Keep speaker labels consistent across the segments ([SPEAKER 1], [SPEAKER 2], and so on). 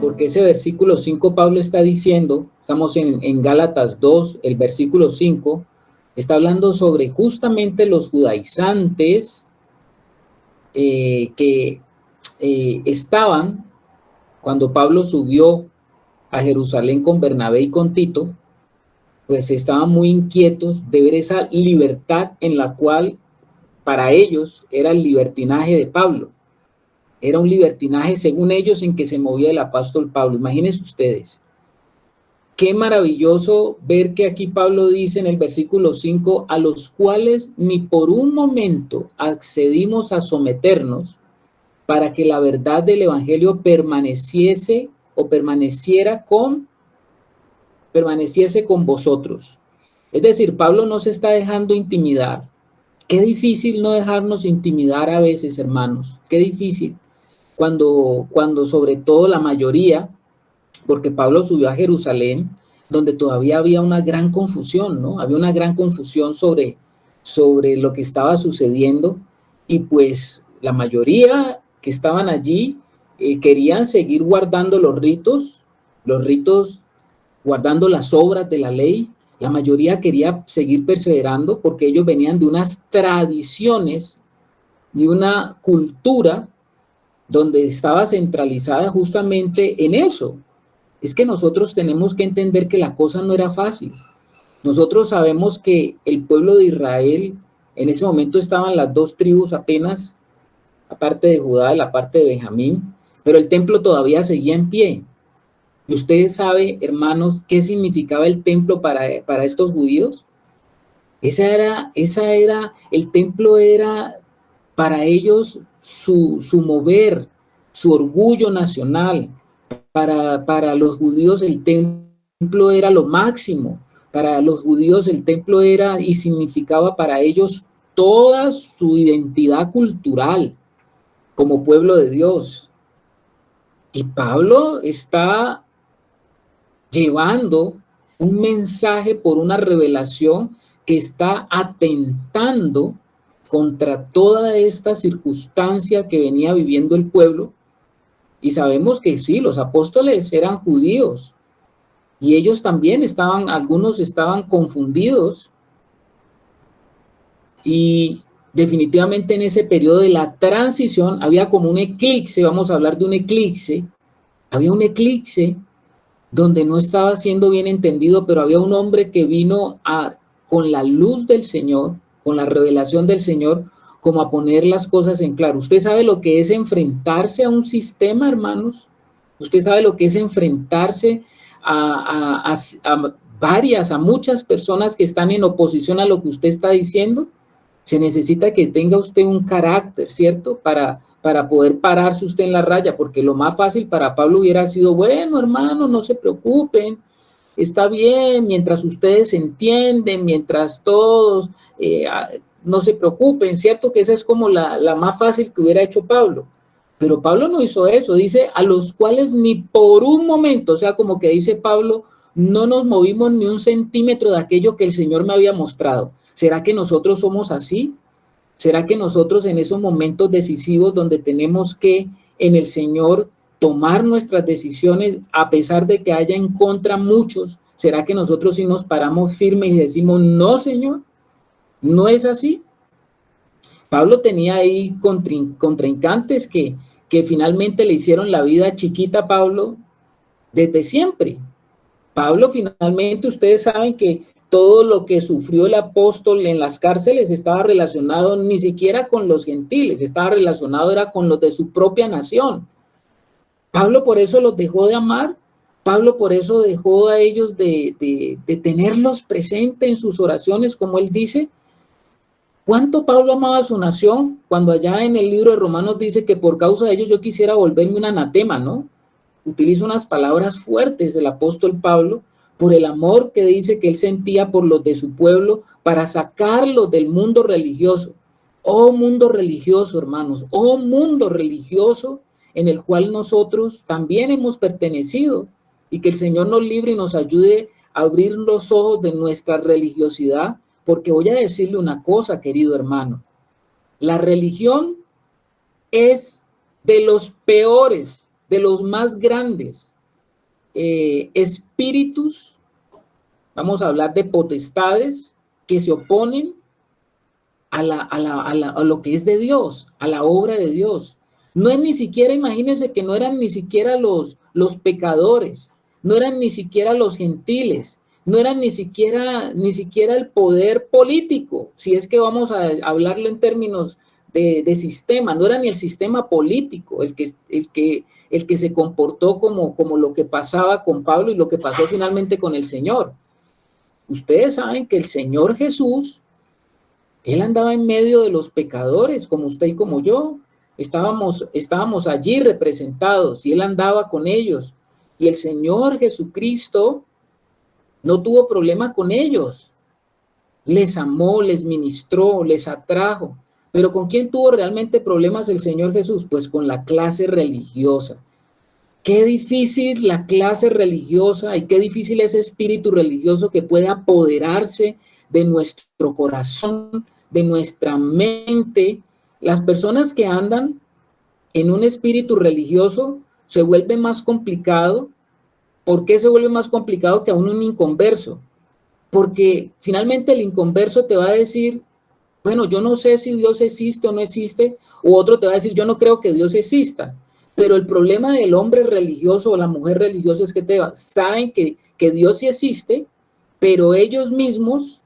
[SPEAKER 1] Porque ese versículo 5 Pablo está diciendo, estamos en Gálatas 2, el versículo 5, está hablando sobre justamente los judaizantes que estaban, cuando Pablo subió a Jerusalén con Bernabé y con Tito, pues estaban muy inquietos de ver esa libertad en la cual para ellos era el libertinaje de Pablo. Era un libertinaje, según ellos, en que se movía el apóstol Pablo. Imagínense ustedes. Qué maravilloso ver que aquí Pablo dice en el versículo 5, a los cuales ni por un momento accedimos a someternos para que la verdad del evangelio permaneciese o permaneciese con vosotros. Es decir, Pablo no se está dejando intimidar. Qué difícil no dejarnos intimidar a veces, hermanos. Qué difícil. Cuando sobre todo la mayoría, porque Pablo subió a Jerusalén, donde todavía había una gran confusión, ¿no? Había una gran confusión sobre lo que estaba sucediendo, y pues la mayoría que estaban allí querían seguir guardando los ritos, guardando las obras de la ley. La mayoría quería seguir perseverando porque ellos venían de unas tradiciones, de una cultura donde estaba centralizada justamente en eso. Es que nosotros tenemos que entender que la cosa no era fácil. Nosotros sabemos que el pueblo de Israel, en ese momento estaban las dos tribus apenas, la parte de Judá y la parte de Benjamín, pero el templo todavía seguía en pie. ¿Y ustedes saben, hermanos, qué significaba el templo para estos judíos? El templo era para ellos su mover, su orgullo nacional. Para los judíos el templo era lo máximo. Para los judíos el templo era y significaba para ellos toda su identidad cultural como pueblo de Dios. Y Pablo está llevando un mensaje por una revelación que está atentando contra toda esta circunstancia que venía viviendo el pueblo. Y sabemos que sí, los apóstoles eran judíos y ellos también algunos estaban confundidos, y definitivamente en ese periodo de la transición había como un eclipse, vamos a hablar de un eclipse, había un eclipse donde no estaba siendo bien entendido, pero había un hombre que vino con la luz del Señor, con la revelación del Señor, como a poner las cosas en claro. ¿Usted sabe lo que es enfrentarse a un sistema, hermanos? ¿Usted sabe lo que es enfrentarse a muchas personas que están en oposición a lo que usted está diciendo? Se necesita que tenga usted un carácter, ¿cierto? Para poder pararse usted en la raya, porque lo más fácil para Pablo hubiera sido, bueno, hermano, no se preocupen, está bien, mientras ustedes entienden, mientras todos no se preocupen, ¿cierto? Que esa es como la más fácil que hubiera hecho Pablo. Pero Pablo no hizo eso, dice, a los cuales ni por un momento, o sea, como que dice Pablo, no nos movimos ni un centímetro de aquello que el Señor me había mostrado. ¿Será que nosotros somos así? ¿Será que nosotros en esos momentos decisivos donde tenemos que en el Señor tomar nuestras decisiones, a pesar de que haya en contra muchos, será que nosotros sí nos paramos firmes y decimos, no, Señor, no es así? Pablo tenía ahí contrincantes que finalmente le hicieron la vida chiquita a Pablo desde siempre. Pablo finalmente, ustedes saben que todo lo que sufrió el apóstol en las cárceles estaba relacionado ni siquiera con los gentiles, estaba relacionado era con los de su propia nación. Pablo por eso los dejó de amar, Pablo por eso dejó a ellos de tenerlos presentes en sus oraciones, como él dice. ¿Cuánto Pablo amaba a su nación? Cuando allá en el libro de Romanos dice que por causa de ellos yo quisiera volverme un anatema, ¿no? Utiliza unas palabras fuertes del apóstol Pablo por el amor que dice que él sentía por los de su pueblo para sacarlos del mundo religioso. Oh mundo religioso, hermanos, oh mundo religioso en el cual nosotros también hemos pertenecido, y que el Señor nos libre y nos ayude a abrir los ojos de nuestra religiosidad, porque voy a decirle una cosa, querido hermano, la religión es de los peores, de los más grandes espíritus, vamos a hablar de potestades que se oponen a lo que es de Dios, a la obra de Dios. No es ni siquiera, imagínense que no eran ni siquiera los pecadores, no eran ni siquiera los gentiles, no eran ni siquiera el poder político, si es que vamos a hablarlo en términos de sistema, no era ni el sistema político el que se comportó como lo que pasaba con Pablo y lo que pasó finalmente con el Señor. Ustedes saben que el Señor Jesús, él andaba en medio de los pecadores, como usted y como yo. Estábamos allí representados y él andaba con ellos. Y el Señor Jesucristo no tuvo problema con ellos. Les amó, les ministró, les atrajo. Pero ¿con quién tuvo realmente problemas el Señor Jesús? Pues con la clase religiosa. Qué difícil la clase religiosa y qué difícil ese espíritu religioso que puede apoderarse de nuestro corazón, de nuestra mente. Las personas que andan en un espíritu religioso se vuelve más complicado. ¿Por qué se vuelve más complicado que aún un inconverso? Porque finalmente el inconverso te va a decir, bueno, yo no sé si Dios existe o no existe, o otro te va a decir, yo no creo que Dios exista. Pero el problema del hombre religioso o la mujer religiosa es que saben que Dios sí existe, pero ellos mismos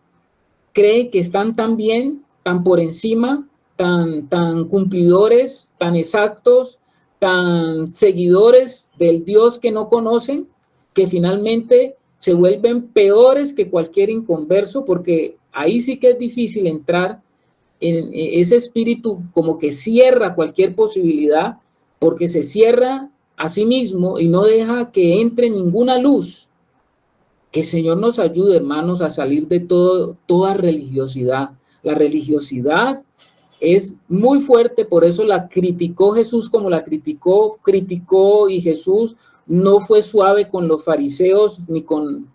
[SPEAKER 1] creen que están tan bien, tan por encima, tan cumplidores, tan exactos, tan seguidores del Dios que no conocen, que finalmente se vuelven peores que cualquier inconverso, porque ahí sí que es difícil entrar en ese espíritu como que cierra cualquier posibilidad, porque se cierra a sí mismo y no deja que entre ninguna luz. Que el Señor nos ayude, hermanos, a salir de toda religiosidad. La religiosidad es muy fuerte, por eso la criticó Jesús como la criticó, y Jesús no fue suave con los fariseos ni con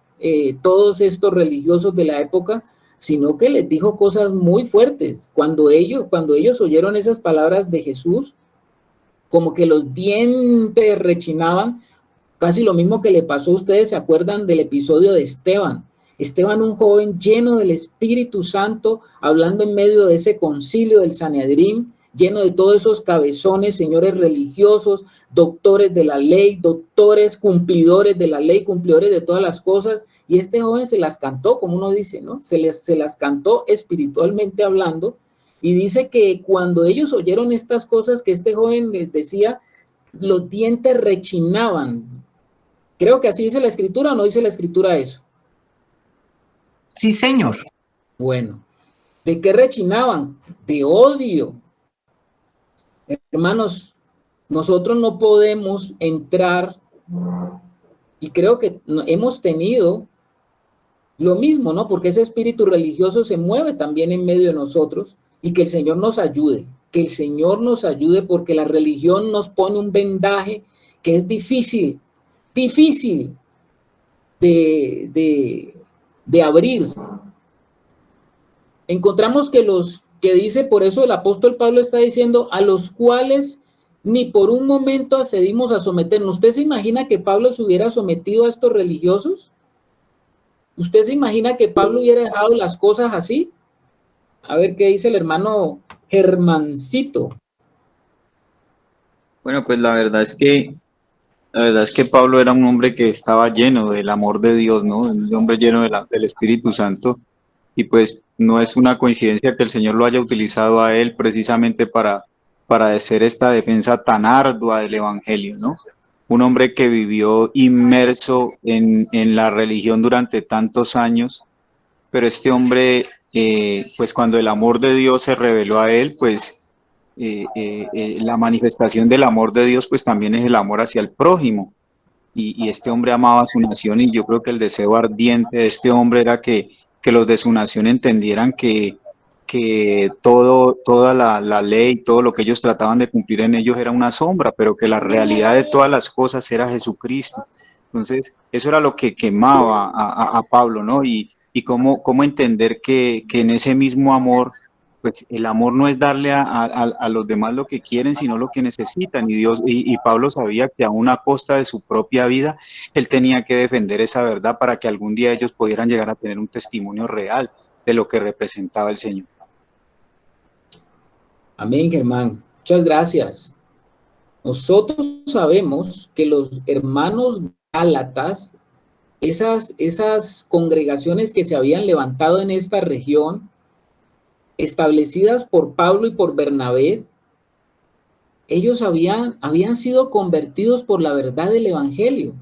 [SPEAKER 1] todos estos religiosos de la época, sino que les dijo cosas muy fuertes. Cuando ellos oyeron esas palabras de Jesús, como que los dientes rechinaban. Casi lo mismo que le pasó a ustedes, ¿se acuerdan del episodio de Esteban? Esteban, un joven lleno del Espíritu Santo, hablando en medio de ese concilio del Sanedrín, lleno de todos esos cabezones, señores religiosos, doctores de la ley, doctores, cumplidores de la ley, cumplidores de todas las cosas, y este joven se las cantó, como uno dice, ¿no? Se las cantó espiritualmente hablando, y dice que cuando ellos oyeron estas cosas que este joven les decía, los dientes rechinaban. Creo que así dice la escritura, ¿o no dice la escritura eso?
[SPEAKER 2] Sí, señor.
[SPEAKER 1] Bueno, ¿de qué rechinaban? De odio. Hermanos, nosotros no podemos entrar, y creo que hemos tenido lo mismo, ¿no? Porque ese espíritu religioso se mueve también en medio de nosotros, y que el Señor nos ayude, porque la religión nos pone un vendaje que es difícil de abrir. Encontramos que dice, por eso el apóstol Pablo está diciendo, a los cuales ni por un momento accedimos a someternos. ¿Usted se imagina que Pablo se hubiera sometido a estos religiosos? ¿Usted se imagina que Pablo hubiera dejado las cosas así? A ver qué dice el hermano Germancito.
[SPEAKER 3] Bueno, pues la verdad es que Pablo era un hombre que estaba lleno del amor de Dios, ¿no? Un hombre lleno del Espíritu Santo, y pues no es una coincidencia que el Señor lo haya utilizado a él precisamente para hacer esta defensa tan ardua del Evangelio, ¿no? Un hombre que vivió inmerso en la religión durante tantos años, pero este hombre, pues cuando el amor de Dios se reveló a él, pues la manifestación del amor de Dios pues también es el amor hacia el prójimo, y este hombre amaba a su nación, y yo creo que el deseo ardiente de este hombre era que los de su nación entendieran que toda la ley, todo lo que ellos trataban de cumplir en ellos era una sombra, pero que la realidad de todas las cosas era Jesucristo. Entonces, eso era lo que quemaba a Pablo, ¿no? Y cómo entender que en ese mismo amor pues el amor no es darle a los demás lo que quieren, sino lo que necesitan. Y Dios, y Pablo sabía que aún a costa de su propia vida, él tenía que defender esa verdad para que algún día ellos pudieran llegar a tener un testimonio real de lo que representaba el Señor.
[SPEAKER 1] Amén, Germán. Muchas gracias. Nosotros sabemos que los hermanos gálatas, esas congregaciones que se habían levantado en esta región, establecidas por Pablo y por Bernabé, ellos habían sido convertidos por la verdad del Evangelio,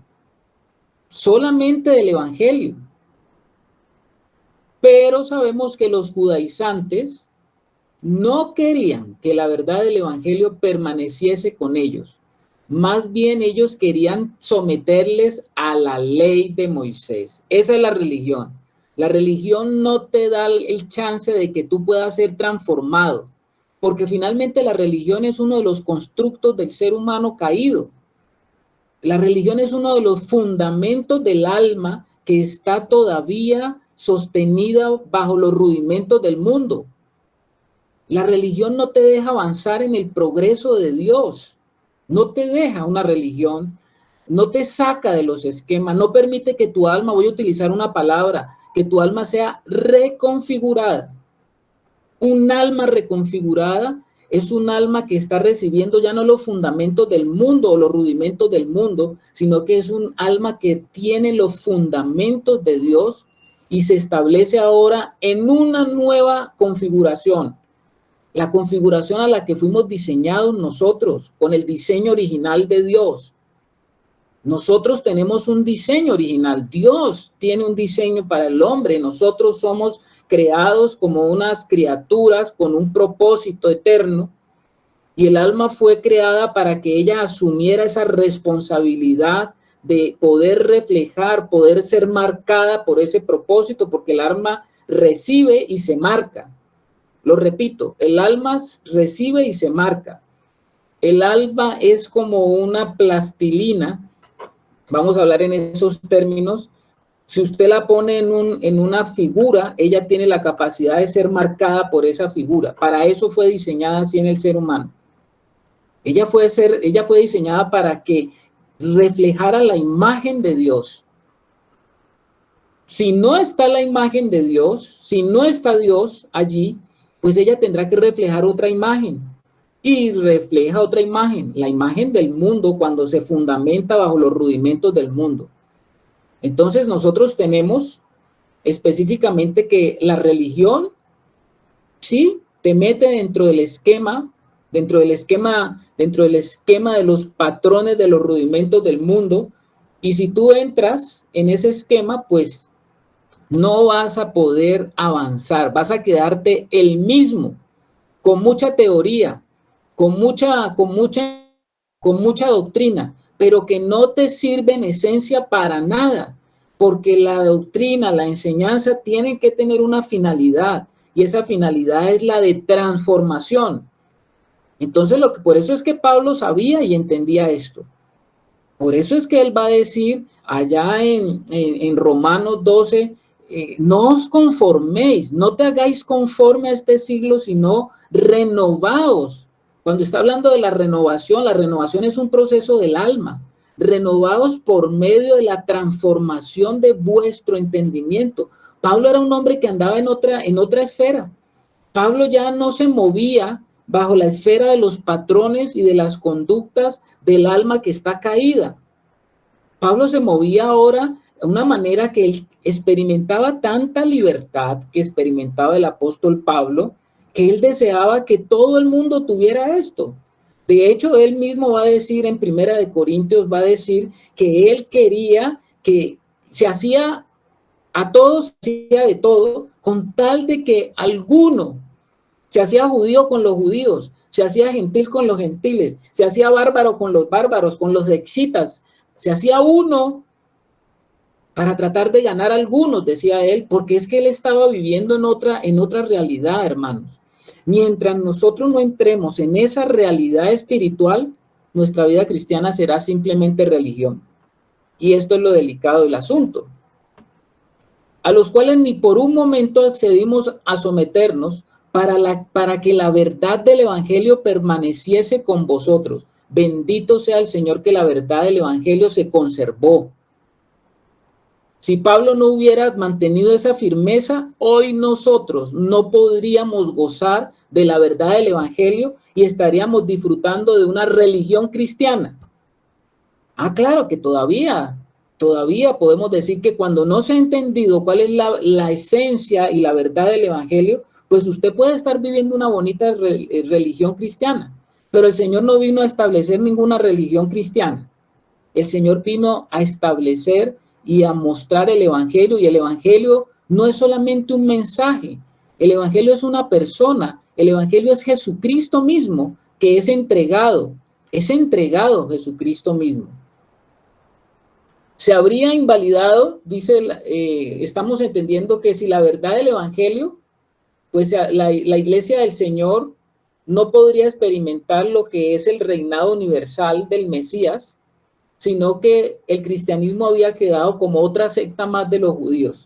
[SPEAKER 1] solamente del Evangelio. Pero sabemos que los judaizantes no querían que la verdad del Evangelio permaneciese con ellos. Más bien ellos querían someterles a la ley de Moisés. Esa es la religión. La religión no te da el chance de que tú puedas ser transformado, porque finalmente la religión es uno de los constructos del ser humano caído. La religión es uno de los fundamentos del alma que está todavía sostenida bajo los rudimentos del mundo. La religión no te deja avanzar en el progreso de Dios. No te deja una religión, no te saca de los esquemas, no permite que tu alma, voy a utilizar una palabra, que tu alma sea reconfigurada. Un alma reconfigurada es un alma que está recibiendo ya no los fundamentos del mundo o los rudimentos del mundo, sino que es un alma que tiene los fundamentos de Dios y se establece ahora en una nueva configuración. La configuración a la que fuimos diseñados nosotros, con el diseño original de Dios. Nosotros tenemos un diseño original. Dios tiene un diseño para el hombre. Nosotros somos creados como unas criaturas con un propósito eterno. Y el alma fue creada para que ella asumiera esa responsabilidad de poder reflejar, poder ser marcada por ese propósito, porque el alma recibe y se marca. Lo repito, el alma recibe y se marca. El alma es como una plastilina, vamos a hablar en esos términos. Si usted la pone en una figura, ella tiene la capacidad de ser marcada por esa figura. Para eso fue diseñada así en el ser humano. Ella fue diseñada para que reflejara la imagen de Dios. Si no está la imagen de Dios, si no está Dios allí, pues ella tendrá que reflejar otra imagen. Y refleja otra imagen, la imagen del mundo cuando se fundamenta bajo los rudimentos del mundo. Entonces nosotros tenemos específicamente que la religión, sí, te mete dentro del esquema de los patrones de los rudimentos del mundo, y si tú entras en ese esquema, pues no vas a poder avanzar, vas a quedarte el mismo, con mucha teoría, con mucha doctrina, pero que no te sirve en esencia para nada, porque la doctrina, la enseñanza tienen que tener una finalidad, y esa finalidad es la de transformación. Entonces, por eso es que Pablo sabía y entendía esto. Por eso es que él va a decir allá en Romanos 12, no os conforméis, no te hagáis conforme a este siglo, sino renovaos. Cuando está hablando de la renovación es un proceso del alma. Renovaos por medio de la transformación de vuestro entendimiento. Pablo era un hombre que andaba en otra esfera. Pablo ya no se movía bajo la esfera de los patrones y de las conductas del alma que está caída. Pablo se movía ahora de una manera que él experimentaba tanta libertad que experimentaba el apóstol Pablo, que él deseaba que todo el mundo tuviera esto. De hecho, él mismo va a decir en Primera de Corintios, va a decir que él quería que se hacía a todos, se hacía de todo, con tal de que alguno se hacía judío con los judíos, se hacía gentil con los gentiles, se hacía bárbaro con los bárbaros, con los excitas, se hacía uno para tratar de ganar a algunos, decía él, porque es que él estaba viviendo en otra realidad, hermanos. Mientras nosotros no entremos en esa realidad espiritual, nuestra vida cristiana será simplemente religión. Y esto es lo delicado del asunto. A los cuales ni por un momento accedimos a someternos, para que la verdad del evangelio permaneciese con vosotros. Bendito sea el Señor que la verdad del evangelio se conservó. Si Pablo no hubiera mantenido esa firmeza, hoy nosotros no podríamos gozar de la verdad del evangelio y estaríamos disfrutando de una religión cristiana. Claro que todavía podemos decir que cuando no se ha entendido cuál es la esencia y la verdad del evangelio, pues usted puede estar viviendo una bonita religión cristiana, pero el Señor no vino a establecer ninguna religión cristiana. El Señor vino a establecer y a mostrar el evangelio, y el evangelio no es solamente un mensaje, el evangelio es una persona, el evangelio es Jesucristo mismo que es entregado Jesucristo mismo. Se habría invalidado, dice, estamos entendiendo que si la verdad del evangelio, pues la iglesia del Señor no podría experimentar lo que es el reinado universal del Mesías, sino que el cristianismo había quedado como otra secta más de los judíos.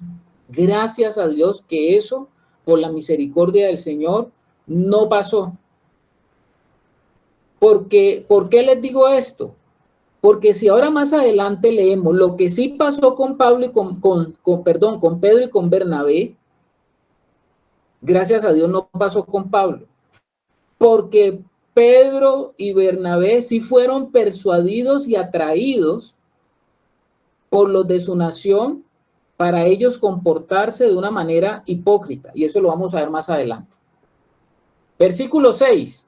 [SPEAKER 1] Gracias a Dios que eso, por la misericordia del Señor, no pasó. ¿Por qué les digo esto? Porque si ahora más adelante leemos lo que sí pasó con Pablo y con Pedro y con Bernabé, gracias a Dios no pasó con Pablo. Porque Pedro y Bernabé sí fueron persuadidos y atraídos por los de su nación para ellos comportarse de una manera hipócrita. Y eso lo vamos a ver más adelante. Versículo 6.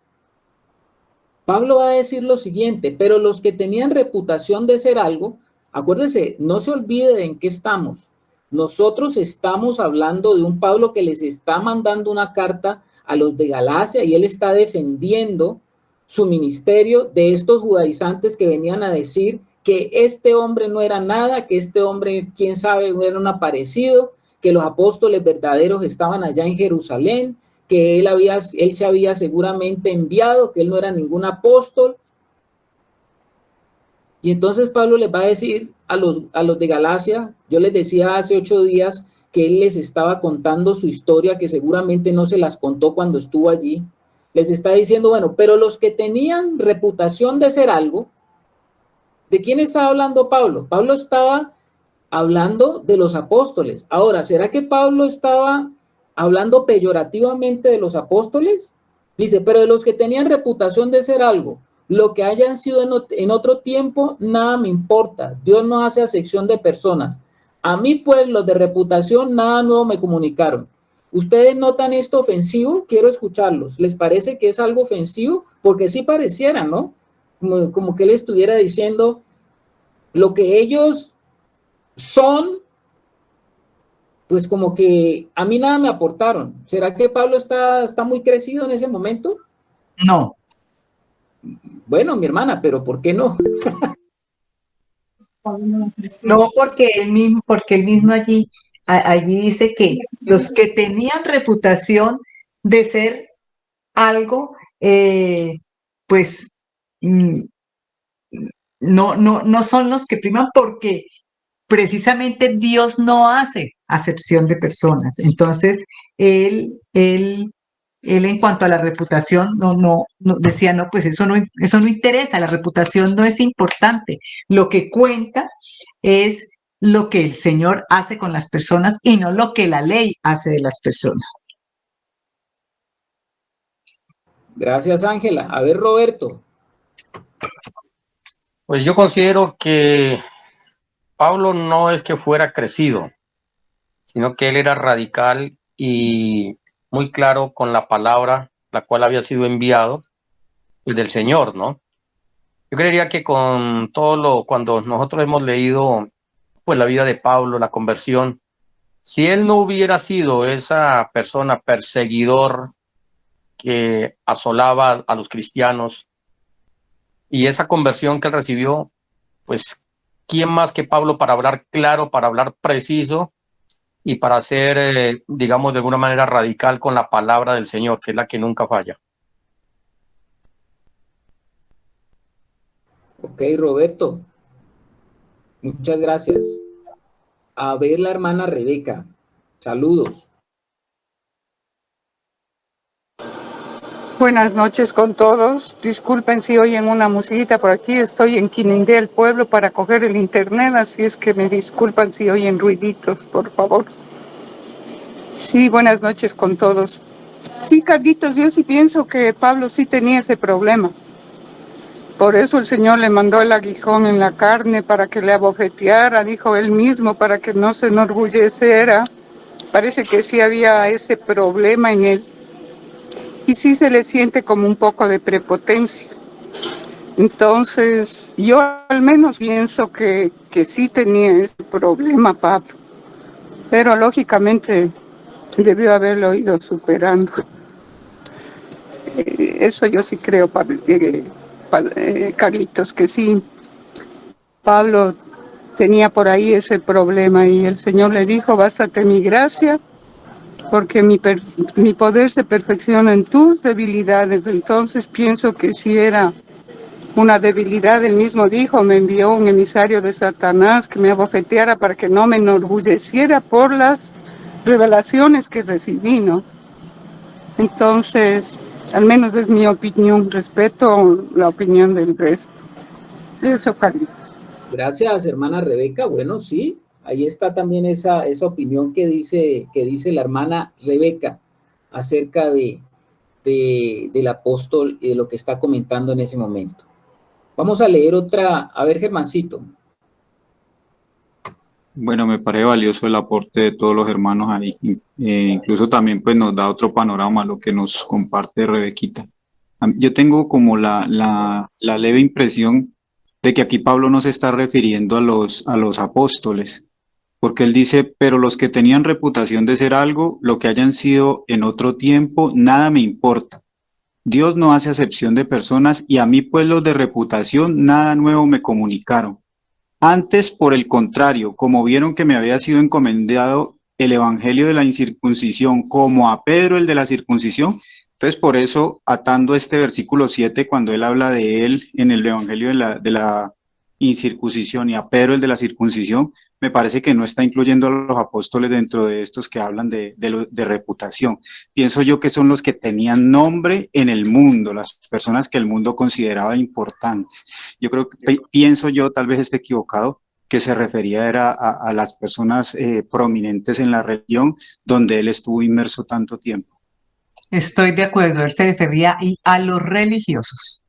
[SPEAKER 1] Pablo va a decir lo siguiente: pero los que tenían reputación de ser algo, acuérdense, no se olvide de en qué estamos. Nosotros estamos hablando de un Pablo que les está mandando una carta a los de Galacia y él está defendiendo su ministerio de estos judaizantes que venían a decir que este hombre no era nada, que este hombre, quién sabe, era un aparecido, que los apóstoles verdaderos estaban allá en Jerusalén, que él se había seguramente enviado, que él no era ningún apóstol. Y entonces Pablo les va a decir a los de Galacia, yo les decía hace 8 días que él les estaba contando su historia, que seguramente no se las contó cuando estuvo allí. Les está diciendo, bueno, pero los que tenían reputación de ser algo, ¿de quién estaba hablando Pablo? Pablo estaba hablando de los apóstoles. Ahora, ¿será que Pablo estaba hablando peyorativamente de los apóstoles? Dice, pero de los que tenían reputación de ser algo, lo que hayan sido en otro tiempo, nada me importa. Dios no hace acepción de personas. A mí, pues, los de reputación, nada nuevo me comunicaron. ¿Ustedes notan esto ofensivo? Quiero escucharlos. ¿Les parece que es algo ofensivo? Porque sí pareciera, ¿no? Como que él estuviera diciendo lo que ellos son, pues como que a mí nada me aportaron. ¿Será que Pablo está muy crecido en ese momento?
[SPEAKER 2] No.
[SPEAKER 1] Bueno, mi hermana, pero ¿por qué no?
[SPEAKER 2] No, porque él mismo allí dice que los que tenían reputación de ser algo, pues mm, no son los que priman, porque precisamente Dios no hace acepción de personas. Entonces, él en cuanto a la reputación, no decía, no, pues eso no interesa, la reputación no es importante. Lo que cuenta es lo que el Señor hace con las personas y no lo que la ley hace de las personas.
[SPEAKER 1] Gracias, Ángela. A ver, Roberto.
[SPEAKER 4] Pues yo considero que Pablo no es que fuera crecido, sino que él era radical y muy claro con la palabra la cual había sido enviado del Señor, ¿no? Yo creería que con cuando nosotros hemos leído pues la vida de Pablo, la conversión, si él no hubiera sido esa persona perseguidor que asolaba a los cristianos y esa conversión que él recibió, pues ¿quién más que Pablo para hablar claro, para hablar preciso y para ser, digamos, de alguna manera radical con la palabra del Señor, que es la que nunca falla?
[SPEAKER 1] Ok, Roberto. Muchas gracias. A ver, la hermana Rebeca. Saludos.
[SPEAKER 5] Buenas noches con todos. Disculpen si oyen una musiquita por aquí. Estoy en Quinindé, el pueblo, para coger el internet, así es que me disculpan si oyen ruiditos, por favor. Sí, buenas noches con todos. Sí, Carlitos, yo sí pienso que Pablo sí tenía ese problema. Por eso el Señor le mandó el aguijón en la carne para que le abofeteara, dijo él mismo, para que no se enorgulleciera. Parece que sí había ese problema en él. Y sí se le siente como un poco de prepotencia. Entonces, yo al menos pienso que sí tenía ese problema, Pablo. Pero lógicamente debió haberlo ido superando. Eso yo sí creo, Carlitos, que sí, Pablo tenía por ahí ese problema y el Señor le dijo, bástate mi gracia, porque mi poder se perfecciona en tus debilidades. Entonces pienso que sí era una debilidad. Él mismo dijo, me envió un emisario de Satanás que me abofeteara para que no me enorgulleciera por las revelaciones que recibí, ¿no? Entonces, al menos es mi opinión, respeto la opinión del resto. Eso, Carlitos.
[SPEAKER 1] Gracias, hermana Rebeca. Bueno, sí, ahí está también esa opinión que dice la hermana Rebeca acerca del apóstol y de lo que está comentando en ese momento. Vamos a leer otra, a ver, Germancito.
[SPEAKER 3] Bueno, me parece valioso el aporte de todos los hermanos ahí. Incluso también pues nos da otro panorama lo que nos comparte Rebequita. Yo tengo como la leve impresión de que aquí Pablo no se está refiriendo a los apóstoles, porque él dice, pero los que tenían reputación de ser algo, lo que hayan sido en otro tiempo, nada me importa. Dios no hace acepción de personas y a mí pues los de reputación nada nuevo me comunicaron. Antes, por el contrario, como vieron que me había sido encomendado el evangelio de la incircuncisión como a Pedro el de la circuncisión, entonces por eso, atando este versículo 7, cuando él habla de él en el evangelio de la incircuncisión y a Pedro el de la circuncisión, me parece que no está incluyendo a los apóstoles dentro de estos que hablan de reputación. Pienso yo que son los que tenían nombre en el mundo, las personas que el mundo consideraba importantes. Yo creo que, pienso yo, tal vez esté equivocado, que se refería era a las personas prominentes en la región donde él estuvo inmerso tanto tiempo.
[SPEAKER 2] Estoy de acuerdo, él se refería a los religiosos.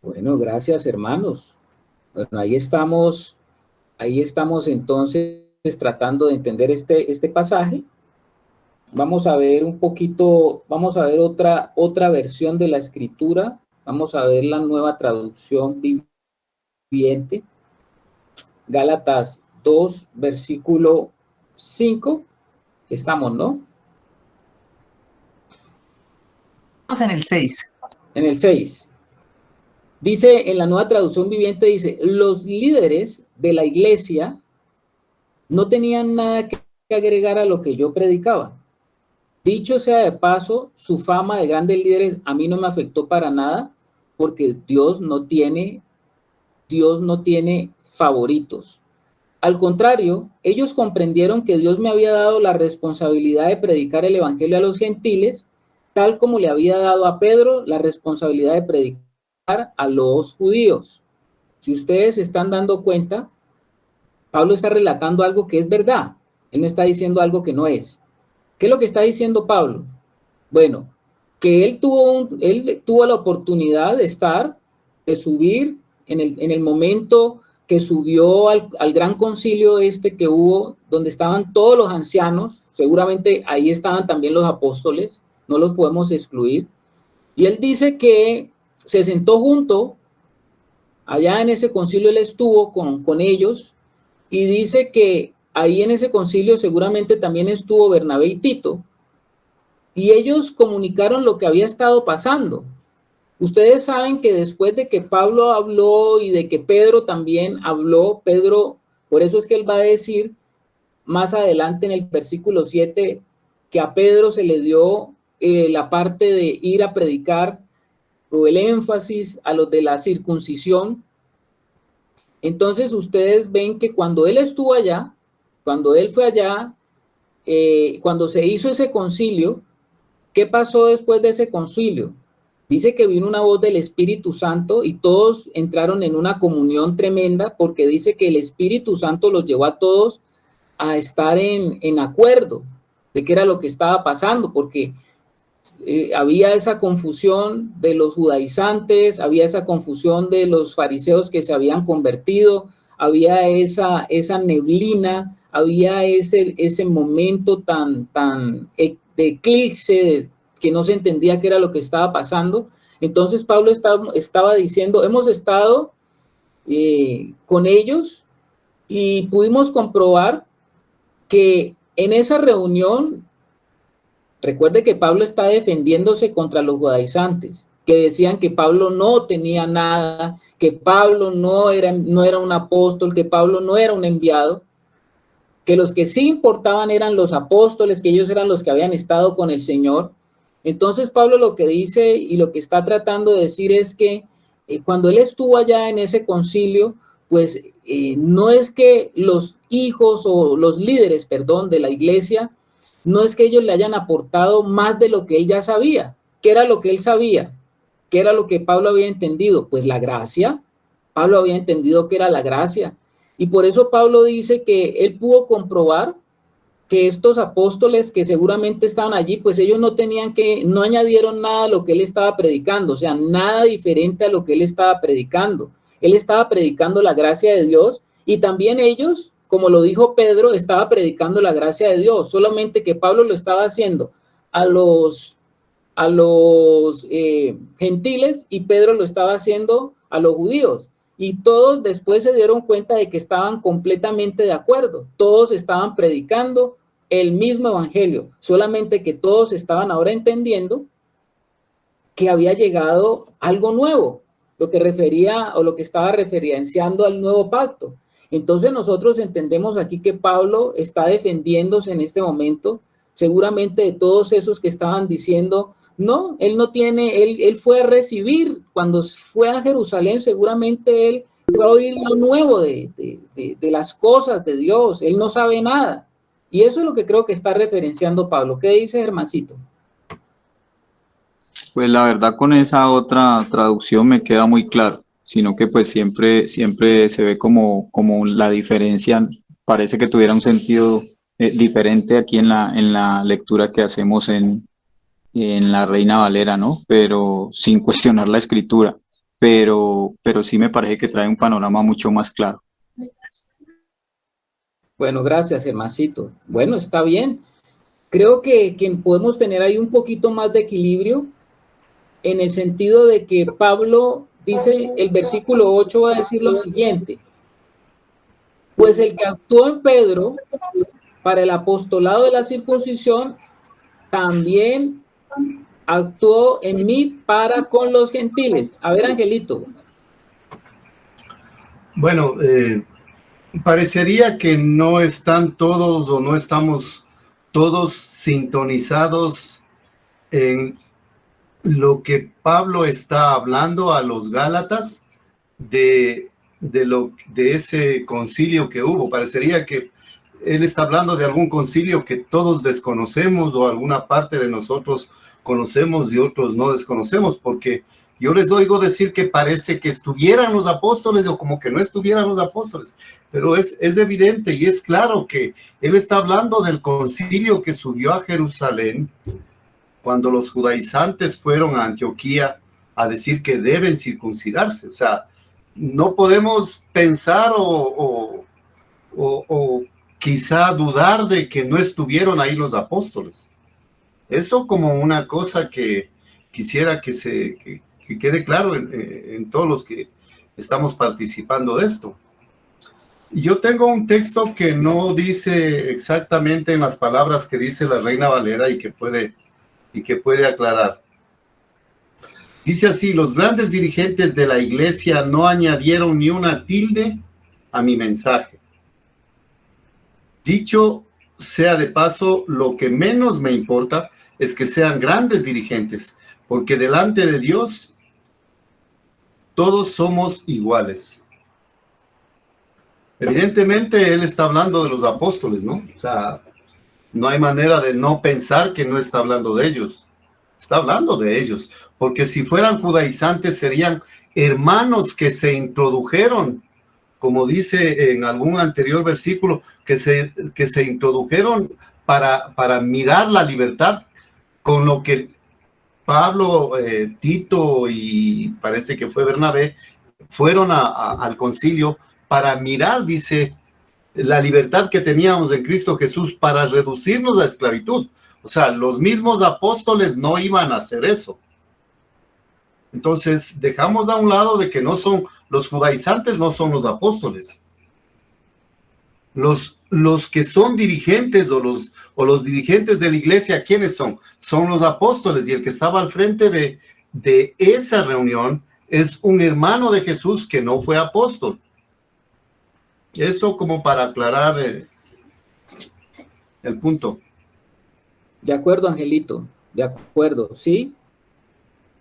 [SPEAKER 1] Bueno, gracias, hermanos. Bueno, ahí estamos entonces tratando de entender este pasaje. Vamos a ver un poquito, vamos a ver otra versión de la escritura. Vamos a ver la nueva traducción viviente. Gálatas 2, versículo 5. Estamos, ¿no?
[SPEAKER 2] Estamos en el 6.
[SPEAKER 1] En el 6. Dice, en la nueva traducción viviente, dice, los líderes de la iglesia no tenían nada que agregar a lo que yo predicaba. Dicho sea de paso, su fama de grandes líderes a mí no me afectó para nada, porque Dios no tiene favoritos. Al contrario, ellos comprendieron que Dios me había dado la responsabilidad de predicar el evangelio a los gentiles, tal como le había dado a Pedro la responsabilidad de predicar a los judíos. Si ustedes se están dando cuenta, Pablo está relatando algo que es verdad. Él no está diciendo algo que no es. ¿Qué es lo que está diciendo Pablo? Bueno, que él tuvo la oportunidad de subir en el momento que subió al gran concilio que hubo, donde estaban todos los ancianos, seguramente ahí estaban también los apóstoles, no los podemos excluir, y él dice que se sentó junto, allá en ese concilio él estuvo con ellos, y dice que ahí en ese concilio seguramente también estuvo Bernabé y Tito, y ellos comunicaron lo que había estado pasando. Ustedes saben que después de que Pablo habló y de que Pedro también habló, Pedro, por eso es que él va a decir más adelante en el versículo 7 que a Pedro se le dio la parte de ir a predicar o el énfasis a los de la circuncisión. Entonces ustedes ven que cuando él estuvo allá, cuando él fue allá, cuando se hizo ese concilio, ¿qué pasó después de ese concilio? Dice que vino una voz del Espíritu Santo y todos entraron en una comunión tremenda, porque dice que el Espíritu Santo los llevó a todos a estar en acuerdo de qué era lo que estaba pasando, porque había esa confusión de los judaizantes, había esa confusión de los fariseos que se habían convertido, había esa neblina, había ese momento tan de eclipse, que no se entendía qué era lo que estaba pasando. Entonces Pablo estaba diciendo, hemos estado con ellos y pudimos comprobar que en esa reunión, recuerde que Pablo está defendiéndose contra los judaizantes, que decían que Pablo no tenía nada, que Pablo no era un apóstol, que Pablo no era un enviado, que los que sí importaban eran los apóstoles, que ellos eran los que habían estado con el Señor. Entonces Pablo lo que dice y lo que está tratando de decir es que cuando él estuvo allá en ese concilio, pues no es que los hijos o los líderes, perdón, de la iglesia, no es que ellos le hayan aportado más de lo que él ya sabía. ¿Qué era lo que él sabía? ¿Qué era lo que Pablo había entendido? Pues la gracia. Pablo había entendido que era la gracia. Y por eso Pablo dice que él pudo comprobar que estos apóstoles que seguramente estaban allí, pues ellos no añadieron nada a lo que él estaba predicando, o sea, nada diferente a lo que él estaba predicando. Él estaba predicando la gracia de Dios y también ellos, como lo dijo Pedro, estaba predicando la gracia de Dios, solamente que Pablo lo estaba haciendo a los gentiles y Pedro lo estaba haciendo a los judíos. Y todos después se dieron cuenta de que estaban completamente de acuerdo. Todos estaban predicando el mismo evangelio, solamente que todos estaban ahora entendiendo que había llegado algo nuevo, lo que refería o lo que estaba referenciando al nuevo pacto. Entonces nosotros entendemos aquí que Pablo está defendiéndose en este momento, seguramente de todos esos que estaban diciendo, no, él no tiene, él fue a recibir, cuando fue a Jerusalén, seguramente él fue a oír lo nuevo de las cosas de Dios, él no sabe nada. Y eso es lo que creo que está referenciando Pablo. ¿Qué dice, Germancito?
[SPEAKER 3] Pues la verdad con esa otra traducción me queda muy claro, sino que pues siempre se ve como la diferencia, parece que tuviera un sentido diferente aquí en la lectura que hacemos en la Reina Valera, ¿no? Pero sin cuestionar la escritura, pero sí me parece que trae un panorama mucho más claro.
[SPEAKER 1] Bueno, gracias, Germancito. Bueno, está bien. Creo que podemos tener ahí un poquito más de equilibrio en el sentido de que Pablo dice, el versículo 8 va a decir lo siguiente: pues el que actuó en Pedro para el apostolado de la circuncisión, también actuó en mí para con los gentiles. A ver, Angelito.
[SPEAKER 6] Bueno, parecería que no están todos o no estamos todos sintonizados en lo que Pablo está hablando a los Gálatas de ese concilio que hubo. Parecería que él está hablando de algún concilio que todos desconocemos o alguna parte de nosotros conocemos y otros no desconocemos, porque yo les oigo decir que parece que estuvieran los apóstoles o como que no estuvieran los apóstoles, pero es evidente y es claro que él está hablando del concilio que subió a Jerusalén cuando los judaizantes fueron a Antioquía a decir que deben circuncidarse. O sea, no podemos pensar o quizá dudar de que no estuvieron ahí los apóstoles. Eso como una cosa que quisiera que quede claro en todos los que estamos participando de esto. Yo tengo un texto que no dice exactamente en las palabras que dice la Reina Valera y que puede aclarar. Dice así: los grandes dirigentes de la iglesia no añadieron ni una tilde a mi mensaje. Dicho sea de paso, lo que menos me importa es que sean grandes dirigentes, porque delante de Dios todos somos iguales. Evidentemente, él está hablando de los apóstoles, ¿no? O sea, no hay manera de no pensar que no está hablando de ellos. Está hablando de ellos, porque si fueran judaizantes serían hermanos que se introdujeron, como dice en algún anterior versículo, que se introdujeron para mirar la libertad, con lo que Pablo, Tito y parece que fue Bernabé, fueron al concilio para mirar, dice, la libertad que teníamos en Cristo Jesús para reducirnos a esclavitud. O sea, los mismos apóstoles no iban a hacer eso. Entonces, dejamos a un lado de que no son los judaizantes, no son los apóstoles. Los que son dirigentes o los dirigentes de la iglesia, ¿quiénes son? Son los apóstoles, y el que estaba al frente de esa reunión es un hermano de Jesús que no fue apóstol. Eso como para aclarar el punto.
[SPEAKER 1] De acuerdo, Angelito, de acuerdo, ¿sí?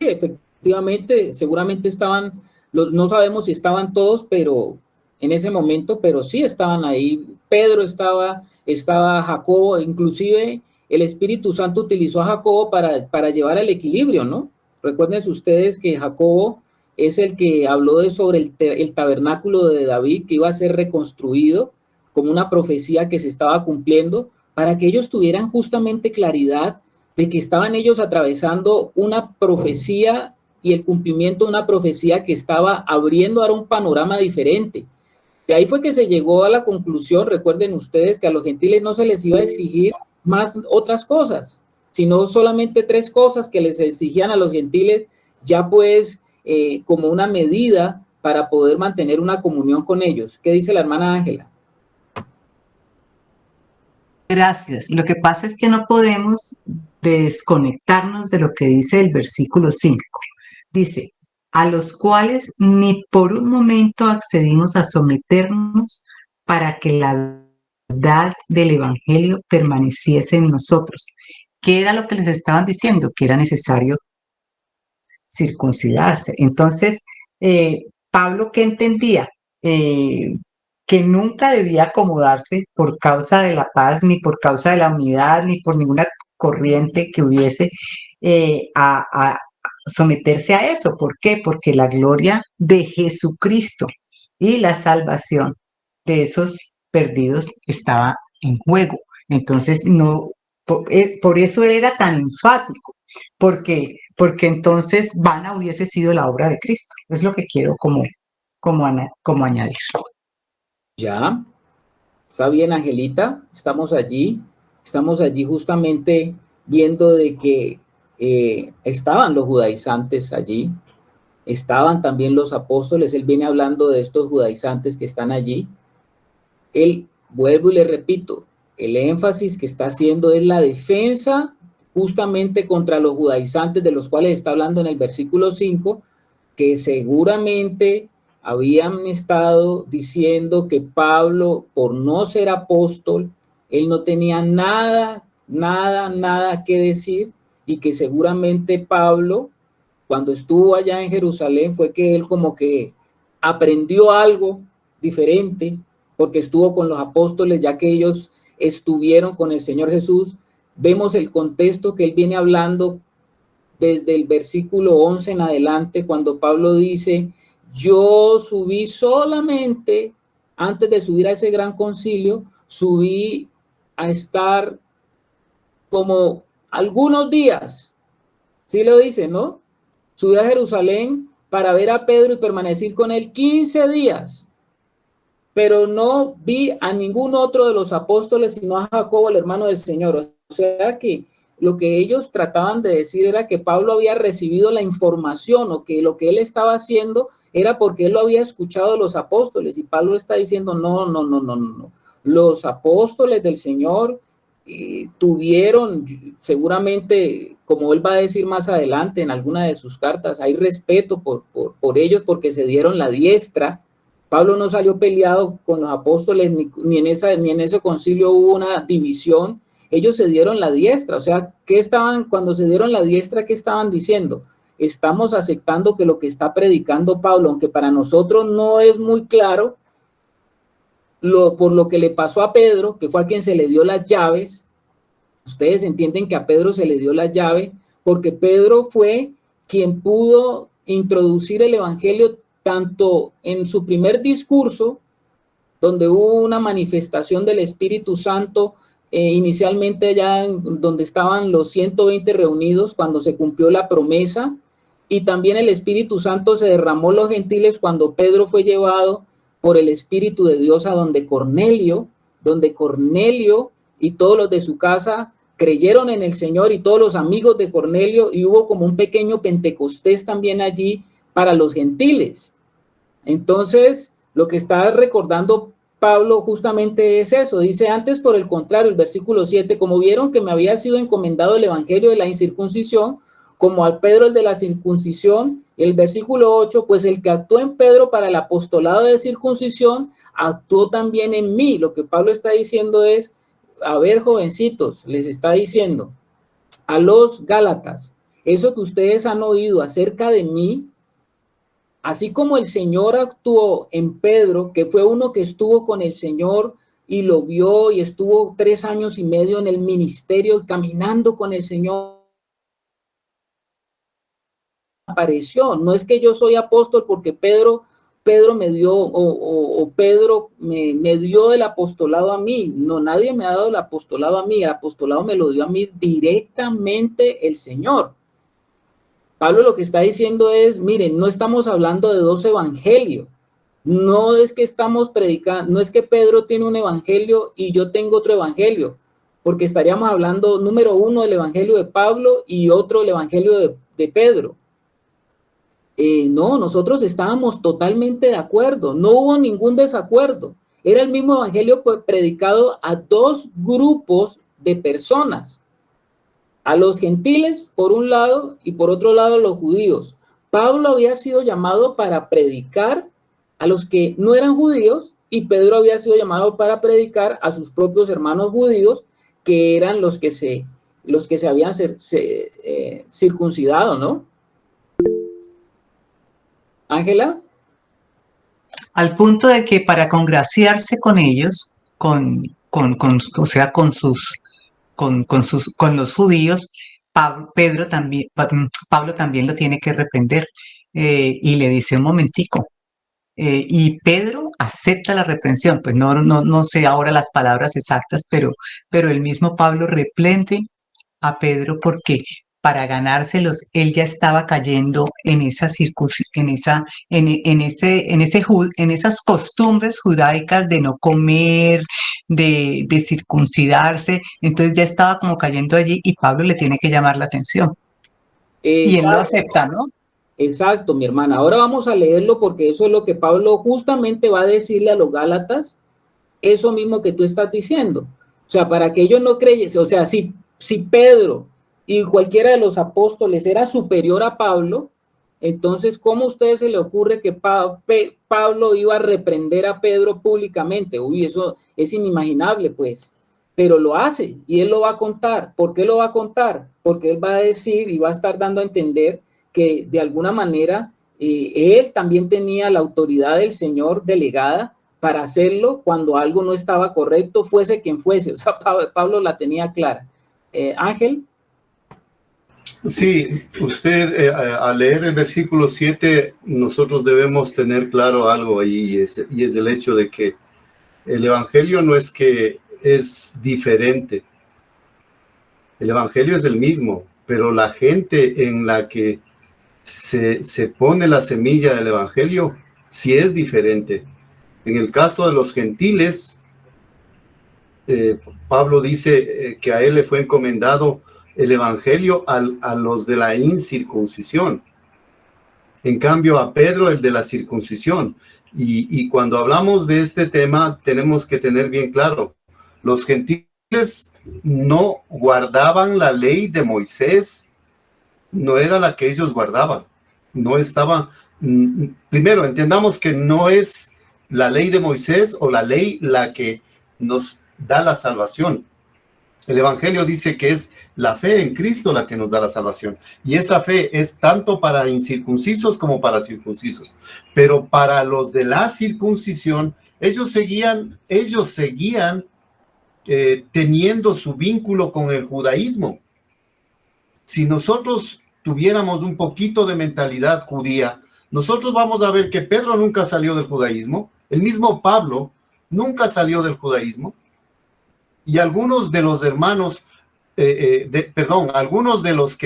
[SPEAKER 1] Sí, efectivamente, seguramente estaban, no sabemos si estaban todos, pero en ese momento, pero sí estaban ahí. Pedro estaba Jacobo, inclusive el Espíritu Santo utilizó a Jacobo para llevar el equilibrio, ¿no? Recuerden ustedes que Jacobo es el que habló sobre el tabernáculo de David, que iba a ser reconstruido como una profecía que se estaba cumpliendo, para que ellos tuvieran justamente claridad de que estaban ellos atravesando una profecía y el cumplimiento de una profecía que estaba abriendo ahora un panorama diferente. De ahí fue que se llegó a la conclusión, recuerden ustedes, que a los gentiles no se les iba a exigir más otras cosas, sino solamente 3 cosas que les exigían a los gentiles, ya pues como una medida para poder mantener una comunión con ellos. ¿Qué dice la hermana Ángela?
[SPEAKER 2] Gracias. Lo que pasa es que no podemos desconectarnos de lo que dice el versículo 5. Dice, a los cuales ni por un momento accedimos a someternos para que la verdad del evangelio permaneciese en nosotros. ¿Qué era lo que les estaban diciendo? Que era necesario circuncidarse. Entonces, Pablo, ¿qué entendía? Que nunca debía acomodarse por causa de la paz, ni por causa de la unidad, ni por ninguna corriente que hubiese a someterse a eso. ¿Por qué? Porque la gloria de Jesucristo y la salvación de esos perdidos estaba en juego. Entonces, no, por eso era tan enfático, porque entonces vana hubiese sido la obra de Cristo. Es lo que quiero como añadir.
[SPEAKER 1] Ya, está bien, Angelita, estamos allí justamente viendo de que estaban los judaizantes allí, estaban también los apóstoles. Él viene hablando de estos judaizantes que están allí. Él, vuelvo y le repito, el énfasis que está haciendo es la defensa justamente contra los judaizantes, de los cuales está hablando en el versículo 5, que seguramente habían estado diciendo que Pablo, por no ser apóstol, él no tenía nada que decir, y que seguramente Pablo, cuando estuvo allá en Jerusalén, fue que él como que aprendió algo diferente, porque estuvo con los apóstoles, ya que ellos estuvieron con el Señor Jesús. Vemos el contexto que él viene hablando desde el versículo 11 en adelante, cuando Pablo dice, yo subí solamente, antes de subir a ese gran concilio, subí a estar como algunos días, sí lo dice, ¿no? Subí a Jerusalén para ver a Pedro y permanecer con él 15 días, pero no vi a ningún otro de los apóstoles, sino a Jacobo, el hermano del Señor. O sea que lo que ellos trataban de decir era que Pablo había recibido la información, o que lo que él estaba haciendo era porque él lo había escuchado de los apóstoles, y Pablo está diciendo, no. Los apóstoles del Señor tuvieron, seguramente, como él va a decir más adelante en alguna de sus cartas, hay respeto por ellos porque se dieron la diestra. Pablo no salió peleado con los apóstoles, ni en ese concilio hubo una división. Ellos se dieron la diestra. O sea, cuando se dieron la diestra, ¿qué estaban diciendo? Estamos aceptando que lo que está predicando Pablo, aunque para nosotros no es muy claro, por lo que le pasó a Pedro, que fue a quien se le dio las llaves. Ustedes entienden que a Pedro se le dio la llave porque Pedro fue quien pudo introducir el evangelio tanto en su primer discurso, donde hubo una manifestación del Espíritu Santo, inicialmente allá donde estaban los 120 reunidos, cuando se cumplió la promesa, y también el Espíritu Santo se derramó en los gentiles cuando Pedro fue llevado por el Espíritu de Dios a donde Cornelio y todos los de su casa creyeron en el Señor, y todos los amigos de Cornelio, y hubo como un pequeño Pentecostés también allí para los gentiles. Entonces, lo que está recordando Pablo justamente es eso. Dice: antes, por el contrario, el versículo 7, como vieron que me había sido encomendado el evangelio de la incircuncisión, como al Pedro el de la circuncisión. El versículo 8, pues el que actuó en Pedro para el apostolado de circuncisión, actuó también en mí. Lo que Pablo está diciendo es: a ver, jovencitos, les está diciendo a los Gálatas, eso que ustedes han oído acerca de mí, así como el Señor actuó en Pedro, que fue uno que estuvo con el Señor y lo vio y estuvo 3 años y medio en el ministerio caminando con el Señor, apareció. No es que yo soy apóstol porque Pedro me dio o Pedro me dio el apostolado a mí. No, nadie me ha dado el apostolado a mí. El apostolado me lo dio a mí directamente el Señor. Pablo lo que está diciendo es: miren, no estamos hablando de 2 evangelios. No es que estamos predicando, no es que Pedro tiene un evangelio y yo tengo otro evangelio, porque estaríamos hablando, número 1, del evangelio de Pablo y otro, el evangelio de Pedro. No, nosotros estábamos totalmente de acuerdo, no hubo ningún desacuerdo. Era el mismo evangelio predicado a 2 grupos de personas: a los gentiles por un lado y por otro lado a los judíos. Pablo había sido llamado para predicar a los que no eran judíos, y Pedro había sido llamado para predicar a sus propios hermanos judíos, que eran los que se habían circuncidado, ¿no? Ángela.
[SPEAKER 2] Al punto de que para congraciarse con ellos, con los judíos, Pablo también lo tiene que reprender, y le dice: un momentico. Y Pedro acepta la reprensión. Pues no sé ahora las palabras exactas, pero el mismo Pablo reprende a Pedro porque para ganárselos él ya estaba cayendo en esas costumbres judaicas de no comer, de circuncidarse. Entonces ya estaba como cayendo allí, y Pablo le tiene que llamar la atención. Y él lo acepta, ¿no?
[SPEAKER 1] Exacto, mi hermana. Ahora vamos a leerlo, porque eso es lo que Pablo justamente va a decirle a los Gálatas, eso mismo que tú estás diciendo. O sea, para que ellos no creyesen, o sea, si Pedro y cualquiera de los apóstoles era superior a Pablo, entonces, ¿cómo a ustedes se le ocurre que Pablo iba a reprender a Pedro públicamente? Uy, eso es inimaginable, pues. Pero lo hace, y él lo va a contar. ¿Por qué lo va a contar? Porque él va a decir y va a estar dando a entender que de alguna manera él también tenía la autoridad del Señor delegada para hacerlo cuando algo no estaba correcto, fuese quien fuese. O sea, Pablo la tenía clara. Ángel.
[SPEAKER 6] Sí, usted al leer el versículo 7, nosotros debemos tener claro algo ahí, y es el hecho de que el evangelio no es que es diferente. El evangelio es el mismo, pero la gente en la que se pone la semilla del evangelio sí es diferente. En el caso de los gentiles, Pablo dice que a él le fue encomendado el evangelio a los de la incircuncisión. En cambio, a Pedro el de la circuncisión. Y cuando hablamos de este tema, tenemos que tener bien claro, los gentiles no guardaban la ley de Moisés, no era la que ellos guardaban. No estaba, primero, entendamos que no es la ley de Moisés o la ley la que nos da la salvación. El evangelio dice que es la fe en Cristo la que nos da la salvación. Y esa fe es tanto para incircuncisos como para circuncisos. Pero para los de la circuncisión, ellos seguían teniendo su vínculo con el judaísmo. Si nosotros tuviéramos un poquito de mentalidad judía, nosotros vamos a ver que Pedro nunca salió del judaísmo, el mismo Pablo nunca salió del judaísmo, y algunos de los hermanos, algunos de los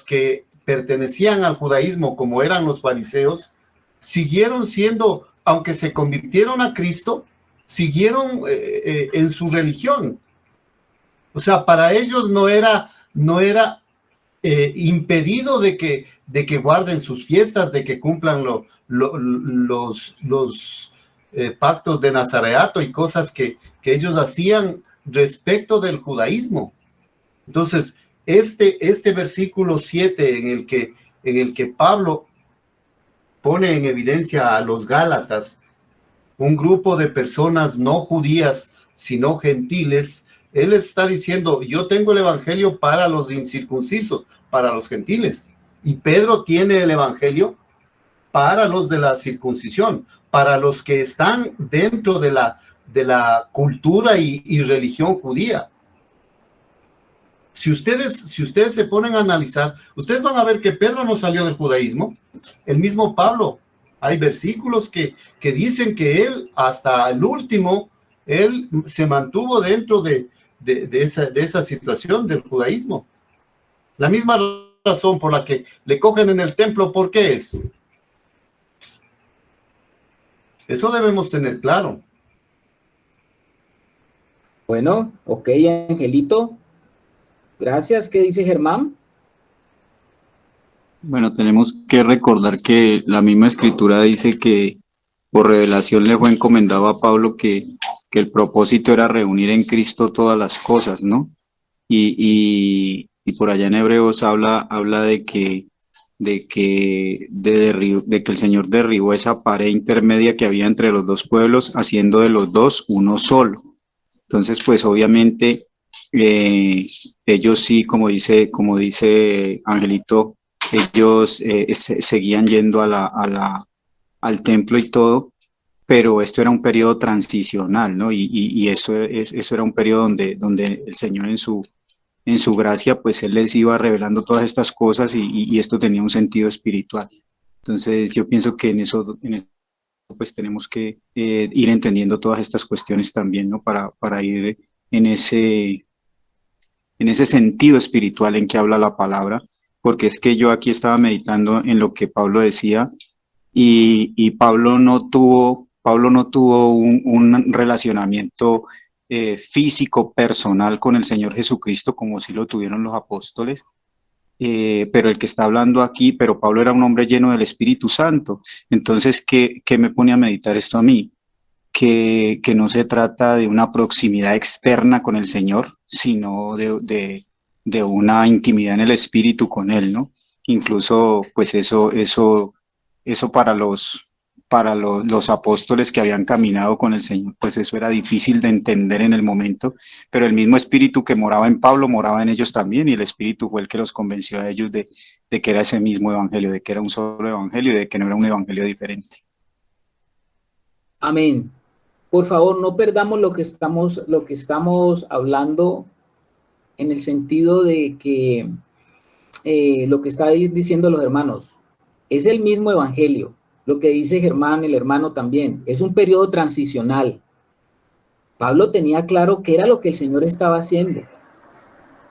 [SPEAKER 6] que pertenecían al judaísmo, como eran los fariseos, siguieron siendo, aunque se convirtieron a Cristo, siguieron en su religión. O sea, para ellos no era impedido de que guarden sus fiestas, de que cumplan los pactos de Nazareato y cosas que ellos hacían respecto del judaísmo. Entonces, este versículo 7 en el que Pablo pone en evidencia a los Gálatas, un grupo de personas no judías, sino gentiles, él está diciendo, yo tengo el evangelio para los incircuncisos, para los gentiles. Y Pedro tiene el evangelio para los de la circuncisión, para los que están dentro de la cultura y religión judía. Si ustedes se ponen a analizar, ustedes van a ver que Pedro no salió del judaísmo, el mismo Pablo. Hay versículos que dicen que él, hasta el último, él se mantuvo dentro de esa situación del judaísmo. La misma razón por la que le cogen en el templo, ¿por qué es? Eso debemos tener claro.
[SPEAKER 1] Bueno, ok, Angelito. Gracias. ¿Qué dice Germán?
[SPEAKER 3] Bueno, tenemos que recordar que la misma escritura dice que por revelación le fue encomendado a Pablo que el propósito era reunir en Cristo todas las cosas, ¿no? Y por allá en Hebreos habla de que el Señor derribó esa pared intermedia que había entre los dos pueblos, haciendo de los dos uno solo. Entonces, pues obviamente ellos sí, como dice Angelito, ellos seguían yendo al templo y todo, pero esto era un periodo transicional, ¿no? Y eso era un periodo donde el Señor en su gracia, pues Él les iba revelando todas estas cosas y esto tenía un sentido espiritual. Entonces yo pienso que en eso pues tenemos que ir entendiendo todas estas cuestiones también, ¿no? Para ir en ese sentido espiritual en que habla la palabra, porque es que yo aquí estaba meditando en lo que Pablo decía y Pablo no tuvo un relacionamiento físico, personal con el Señor Jesucristo como sí lo tuvieron los apóstoles, pero el que está hablando aquí, pero Pablo era un hombre lleno del Espíritu Santo. Entonces, ¿qué me pone a meditar esto a mí? Que no se trata de una proximidad externa con el Señor, sino de una intimidad en el Espíritu con Él, ¿no? Incluso, pues eso para los apóstoles que habían caminado con el Señor, pues eso era difícil de entender en el momento, pero el mismo Espíritu que moraba en Pablo moraba en ellos también, y el Espíritu fue el que los convenció a ellos de que era ese mismo evangelio, de que era un solo evangelio y de que no era un evangelio diferente.
[SPEAKER 1] Amén. Por favor, no perdamos lo que estamos hablando en el sentido de que lo que está diciendo los hermanos es el mismo evangelio. Lo que dice Germán, el hermano también, es un periodo transicional. Pablo tenía claro qué era lo que el Señor estaba haciendo.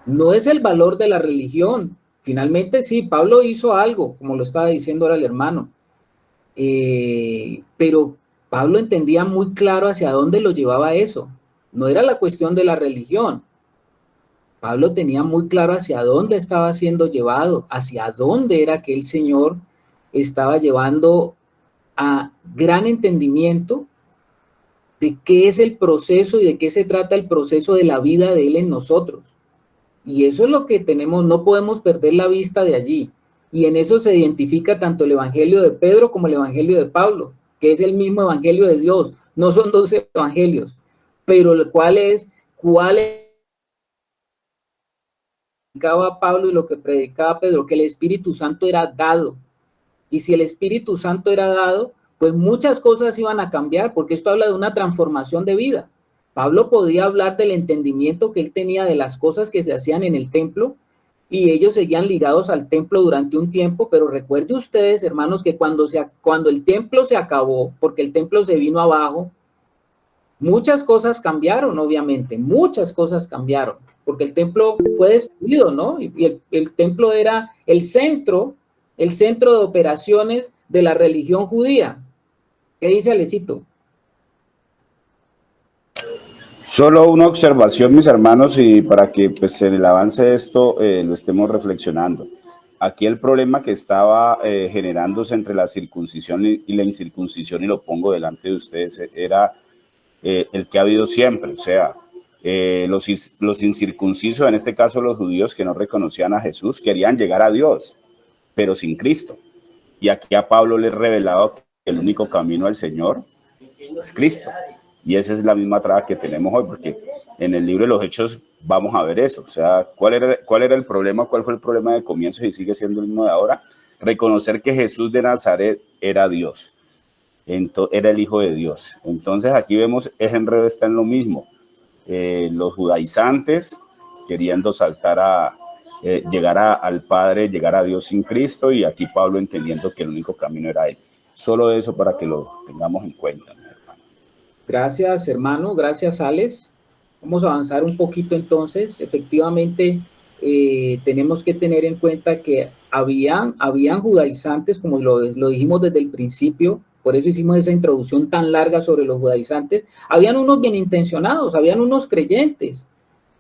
[SPEAKER 1] No es el valor de la religión. Finalmente sí, Pablo hizo algo, como lo estaba diciendo ahora el hermano. Pero Pablo entendía muy claro hacia dónde lo llevaba eso. No era la cuestión de la religión. Pablo tenía muy claro hacia dónde estaba siendo llevado, hacia dónde era que el Señor estaba llevando a gran entendimiento de qué es el proceso y de qué se trata el proceso de la vida de Él en nosotros. Y eso es lo que tenemos, no podemos perder la vista de allí. Y en eso se identifica tanto el evangelio de Pedro como el evangelio de Pablo, que es el mismo evangelio de Dios. No son dos evangelios, pero cuál predicaba Pablo y lo que predicaba Pedro, que el Espíritu Santo era dado. Y si el Espíritu Santo era dado, pues muchas cosas iban a cambiar, porque esto habla de una transformación de vida. Pablo podía hablar del entendimiento que él tenía de las cosas que se hacían en el templo y ellos seguían ligados al templo durante un tiempo, pero recuerden ustedes, hermanos, que cuando el templo se acabó, porque el templo se vino abajo, muchas cosas cambiaron, obviamente, muchas cosas cambiaron, porque el templo fue destruido, ¿no? Y el templo era el centro de operaciones de la religión judía. ¿Qué dice Alecito?
[SPEAKER 7] Solo una observación, mis hermanos, y para que pues, en el avance de esto lo estemos reflexionando. Aquí el problema que estaba generándose entre la circuncisión y la incircuncisión, y lo pongo delante de ustedes, era el que ha habido siempre. O sea, los incircuncisos, en este caso los judíos que no reconocían a Jesús, querían llegar a Dios, pero sin Cristo. Y aquí a Pablo le he revelado que el único camino al Señor es Cristo. Y esa es la misma traba que tenemos hoy, porque en el libro de los Hechos vamos a ver eso. O sea, ¿cuál era el problema? ¿Cuál fue el problema de comienzo y sigue siendo el mismo de ahora? Reconocer que Jesús de Nazaret era Dios, era el Hijo de Dios. Entonces aquí vemos, ese enredo está en lo mismo. Los judaizantes queriendo llegar al Padre, llegar a Dios sin Cristo, y aquí Pablo entendiendo que el único camino era Él. Solo eso para que lo tengamos en cuenta.
[SPEAKER 1] Gracias, hermano. Gracias, Alex. Vamos a avanzar un poquito entonces. Efectivamente, tenemos que tener en cuenta que habían judaizantes, como lo dijimos desde el principio, por eso hicimos esa introducción tan larga sobre los judaizantes. Habían unos bien intencionados, habían unos creyentes,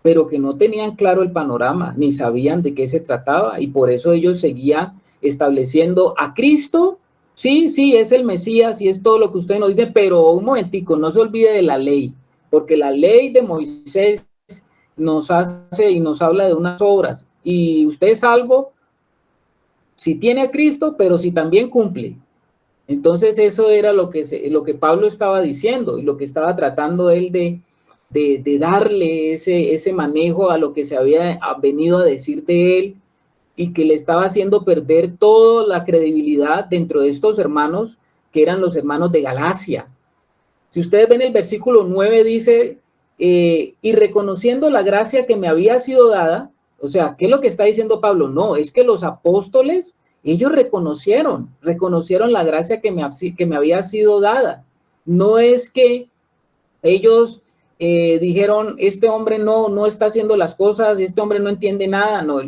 [SPEAKER 1] pero que no tenían claro el panorama, ni sabían de qué se trataba, y por eso ellos seguían estableciendo a Cristo. Sí, es el Mesías y es todo lo que ustedes nos dicen, pero un momentico, no se olvide de la ley, porque la ley de Moisés nos hace y nos habla de unas obras, y usted es salvo si tiene a Cristo, pero si también cumple. Entonces eso era lo que Pablo estaba diciendo, y lo que estaba tratando él de darle ese manejo a lo que se había venido a decir de él, y que le estaba haciendo perder toda la credibilidad dentro de estos hermanos, que eran los hermanos de Galacia. Si ustedes ven el versículo 9, dice, y reconociendo la gracia que me había sido dada, o sea, ¿qué es lo que está diciendo Pablo? No, es que los apóstoles, ellos reconocieron la gracia que me había sido dada. No es que ellos dijeron, este hombre no está haciendo las cosas, este hombre no entiende nada, no.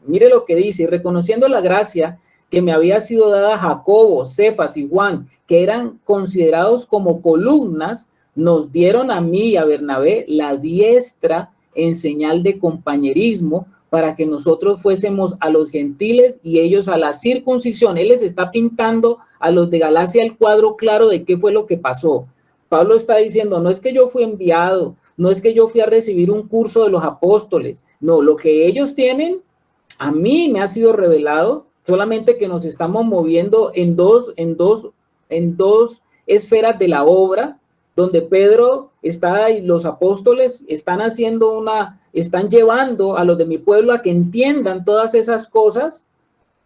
[SPEAKER 1] Mire lo que dice, reconociendo la gracia que me había sido dada a Jacobo, Cefas y Juan, que eran considerados como columnas, nos dieron a mí y a Bernabé la diestra en señal de compañerismo, para que nosotros fuésemos a los gentiles y ellos a la circuncisión. Él les está pintando a los de Galacia el cuadro claro de qué fue lo que pasó. Pablo está diciendo, no es que yo fui enviado, no es que yo fui a recibir un curso de los apóstoles, no, lo que ellos tienen a mí me ha sido revelado, solamente que nos estamos moviendo en dos esferas de la obra, donde Pedro está y los apóstoles están están llevando a los de mi pueblo a que entiendan todas esas cosas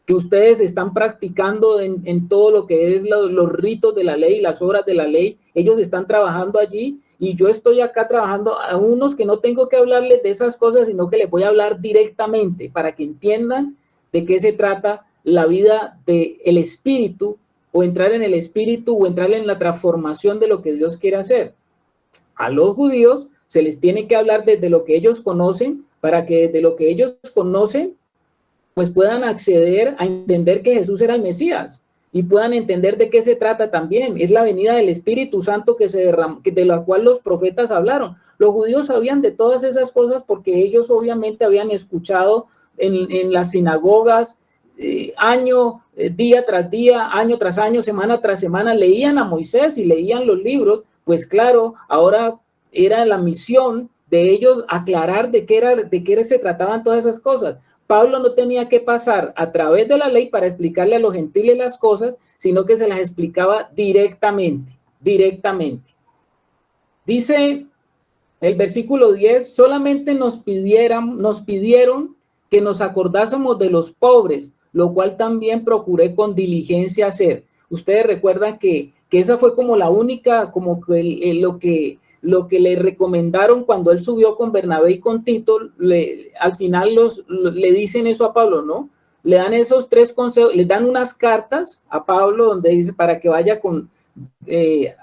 [SPEAKER 1] que ustedes están practicando en todo lo que es los ritos de la ley, las obras de la ley. Ellos están trabajando allí, y yo estoy acá trabajando a unos que no tengo que hablarles de esas cosas, sino que les voy a hablar directamente para que entiendan de qué se trata la vida del espíritu, o entrar en el espíritu, o entrar en la transformación de lo que Dios quiere hacer. A los judíos se les tiene que hablar desde lo que ellos conocen, para que desde lo que ellos conocen pues puedan acceder a entender que Jesús era el Mesías, y puedan entender de qué se trata también. Es la venida del Espíritu Santo que se derramó, de la cual los profetas hablaron. Los judíos sabían de todas esas cosas porque ellos obviamente habían escuchado en las sinagogas día tras día, año tras año, semana tras semana, leían a Moisés y leían los libros. Pues claro, ahora era la misión de ellos aclarar de qué se trataban todas esas cosas. Pablo no tenía que pasar a través de la ley para explicarle a los gentiles las cosas, sino que se las explicaba directamente. Dice el versículo 10, solamente nos pidieron que nos acordásemos de los pobres, lo cual también procuré con diligencia hacer. Ustedes recuerdan que esa fue como la única, como que lo que le recomendaron cuando él subió con Bernabé y con Tito, al final le dicen eso a Pablo, ¿no? Le dan esos 3 consejos, le dan unas cartas a Pablo donde dice para que vaya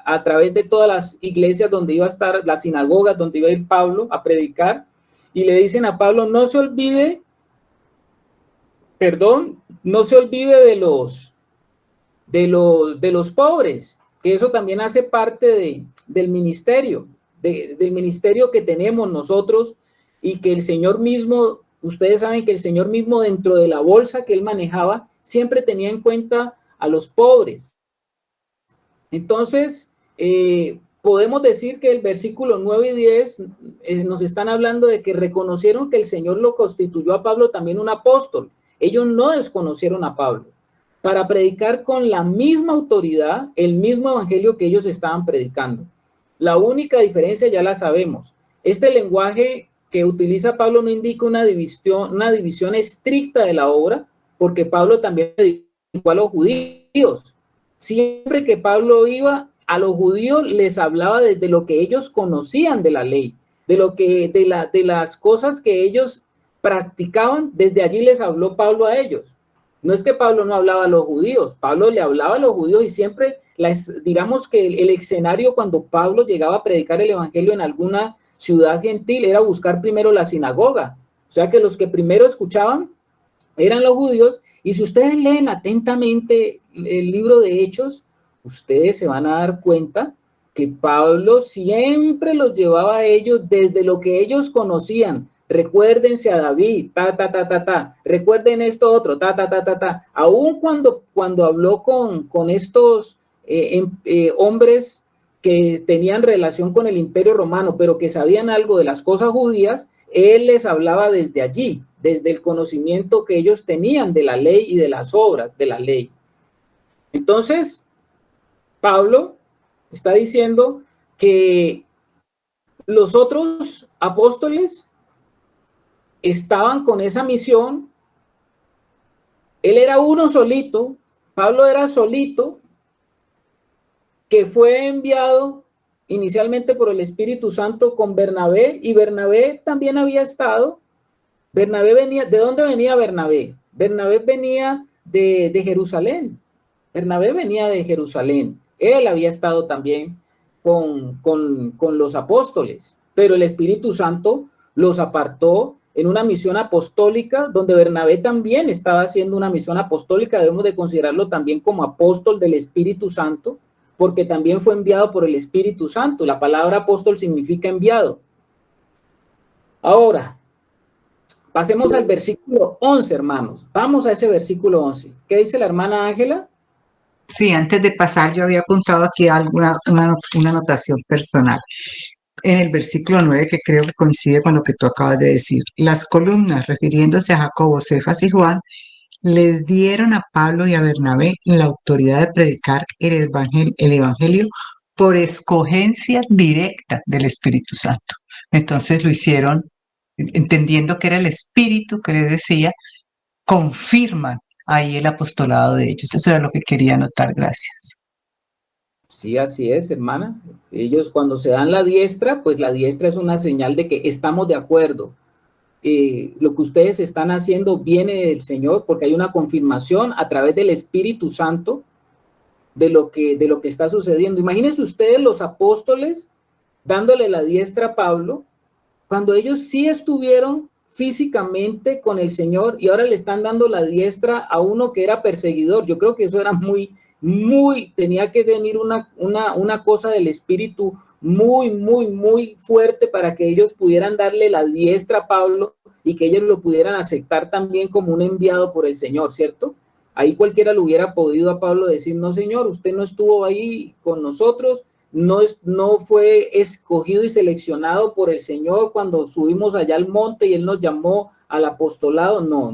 [SPEAKER 1] a través de todas las iglesias donde iba a estar, las sinagogas donde iba a ir Pablo a predicar, y le dicen a Pablo, no se olvide de los pobres, que eso también hace parte del ministerio, del ministerio que tenemos nosotros, y que el Señor mismo, ustedes saben que el Señor mismo dentro de la bolsa que él manejaba, siempre tenía en cuenta a los pobres. Entonces, podemos decir que el versículo 9 y 10 nos están hablando de que reconocieron que el Señor lo constituyó a Pablo también un apóstol. Ellos no desconocieron a Pablo para predicar con la misma autoridad el mismo evangelio que ellos estaban predicando. La única diferencia ya la sabemos. Este lenguaje que utiliza Pablo no indica una división estricta de la obra, porque Pablo también predicó a los judíos. Siempre que Pablo iba a los judíos, les hablaba desde lo que ellos conocían de la ley, de las cosas que ellos practicaban. Desde allí les habló Pablo a ellos. No es que Pablo no hablaba a los judíos, Pablo le hablaba a los judíos, y siempre, digamos que el escenario cuando Pablo llegaba a predicar el evangelio en alguna ciudad gentil era buscar primero la sinagoga. O sea que los que primero escuchaban eran los judíos, y si ustedes leen atentamente el libro de Hechos, ustedes se van a dar cuenta que Pablo siempre los llevaba a ellos desde lo que ellos conocían. Recuérdense a David, recuerden esto otro, aún cuando habló con estos hombres que tenían relación con el Imperio Romano, pero que sabían algo de las cosas judías, él les hablaba desde allí, desde el conocimiento que ellos tenían de la ley y de las obras de la ley. Entonces, Pablo está diciendo que los otros apóstoles estaban con esa misión. Él era uno solito, Pablo era solito, que fue enviado inicialmente por el Espíritu Santo con Bernabé, y Bernabé también había estado. Bernabé venía, ¿de dónde venía Bernabé? Bernabé venía de Jerusalén. Bernabé venía de Jerusalén. Él había estado también con los apóstoles, pero el Espíritu Santo los apartó en una misión apostólica, donde Bernabé también estaba haciendo una misión apostólica. Debemos de considerarlo también como apóstol del Espíritu Santo, porque también fue enviado por el Espíritu Santo. La palabra apóstol significa enviado. Ahora, pasemos al versículo 11, hermanos. Vamos a ese versículo 11. ¿Qué dice la hermana Ángela?
[SPEAKER 2] Sí, antes de pasar, yo había apuntado aquí una anotación personal. En el versículo 9, que creo que coincide con lo que tú acabas de decir. Las columnas, refiriéndose a Jacobo, Cefas y Juan, les dieron a Pablo y a Bernabé la autoridad de predicar el evangelio por escogencia directa del Espíritu Santo. Entonces lo hicieron entendiendo que era el Espíritu que les decía, confirman ahí el apostolado de ellos. Eso era lo que quería anotar. Gracias.
[SPEAKER 1] Sí, así es, hermana. Ellos cuando se dan la diestra, pues la diestra es una señal de que estamos de acuerdo. Lo que ustedes están haciendo viene del Señor, porque hay una confirmación a través del Espíritu Santo de lo que está sucediendo. Imagínense ustedes los apóstoles dándole la diestra a Pablo, cuando ellos sí estuvieron físicamente con el Señor, y ahora le están dando la diestra a uno que era perseguidor. Yo creo que eso era tenía que venir una cosa del Espíritu muy fuerte para que ellos pudieran darle la diestra a Pablo y que ellos lo pudieran aceptar también como un enviado por el Señor, ¿cierto? Ahí cualquiera le hubiera podido a Pablo decir, no, Señor, usted no estuvo ahí con nosotros, no fue escogido y seleccionado por el Señor cuando subimos allá al monte y Él nos llamó al apostolado. No,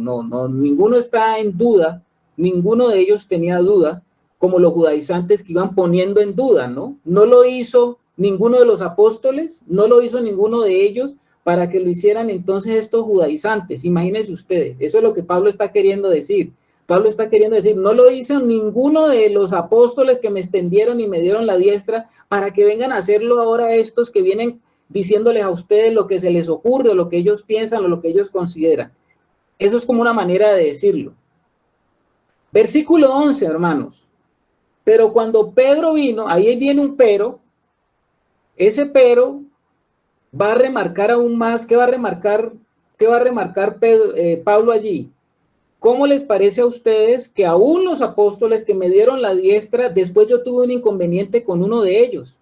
[SPEAKER 1] ninguno está en duda, ninguno de ellos tenía duda, como los judaizantes que iban poniendo en duda, ¿no? No lo hizo ninguno de los apóstoles, no lo hizo ninguno de ellos para que lo hicieran entonces estos judaizantes. Imagínense ustedes, eso es lo que Pablo está queriendo decir. Pablo está queriendo decir, no lo hizo ninguno de los apóstoles que me extendieron y me dieron la diestra para que vengan a hacerlo ahora estos que vienen diciéndoles a ustedes lo que se les ocurre, o lo que ellos piensan, o lo que ellos consideran. Eso es como una manera de decirlo. Versículo 11, hermanos. Pero cuando Pedro vino, ahí viene un pero, ese pero va a remarcar aún más. ¿Qué va a remarcar Pablo allí? ¿Cómo les parece a ustedes que aún los apóstoles que me dieron la diestra, después yo tuve un inconveniente con uno de ellos?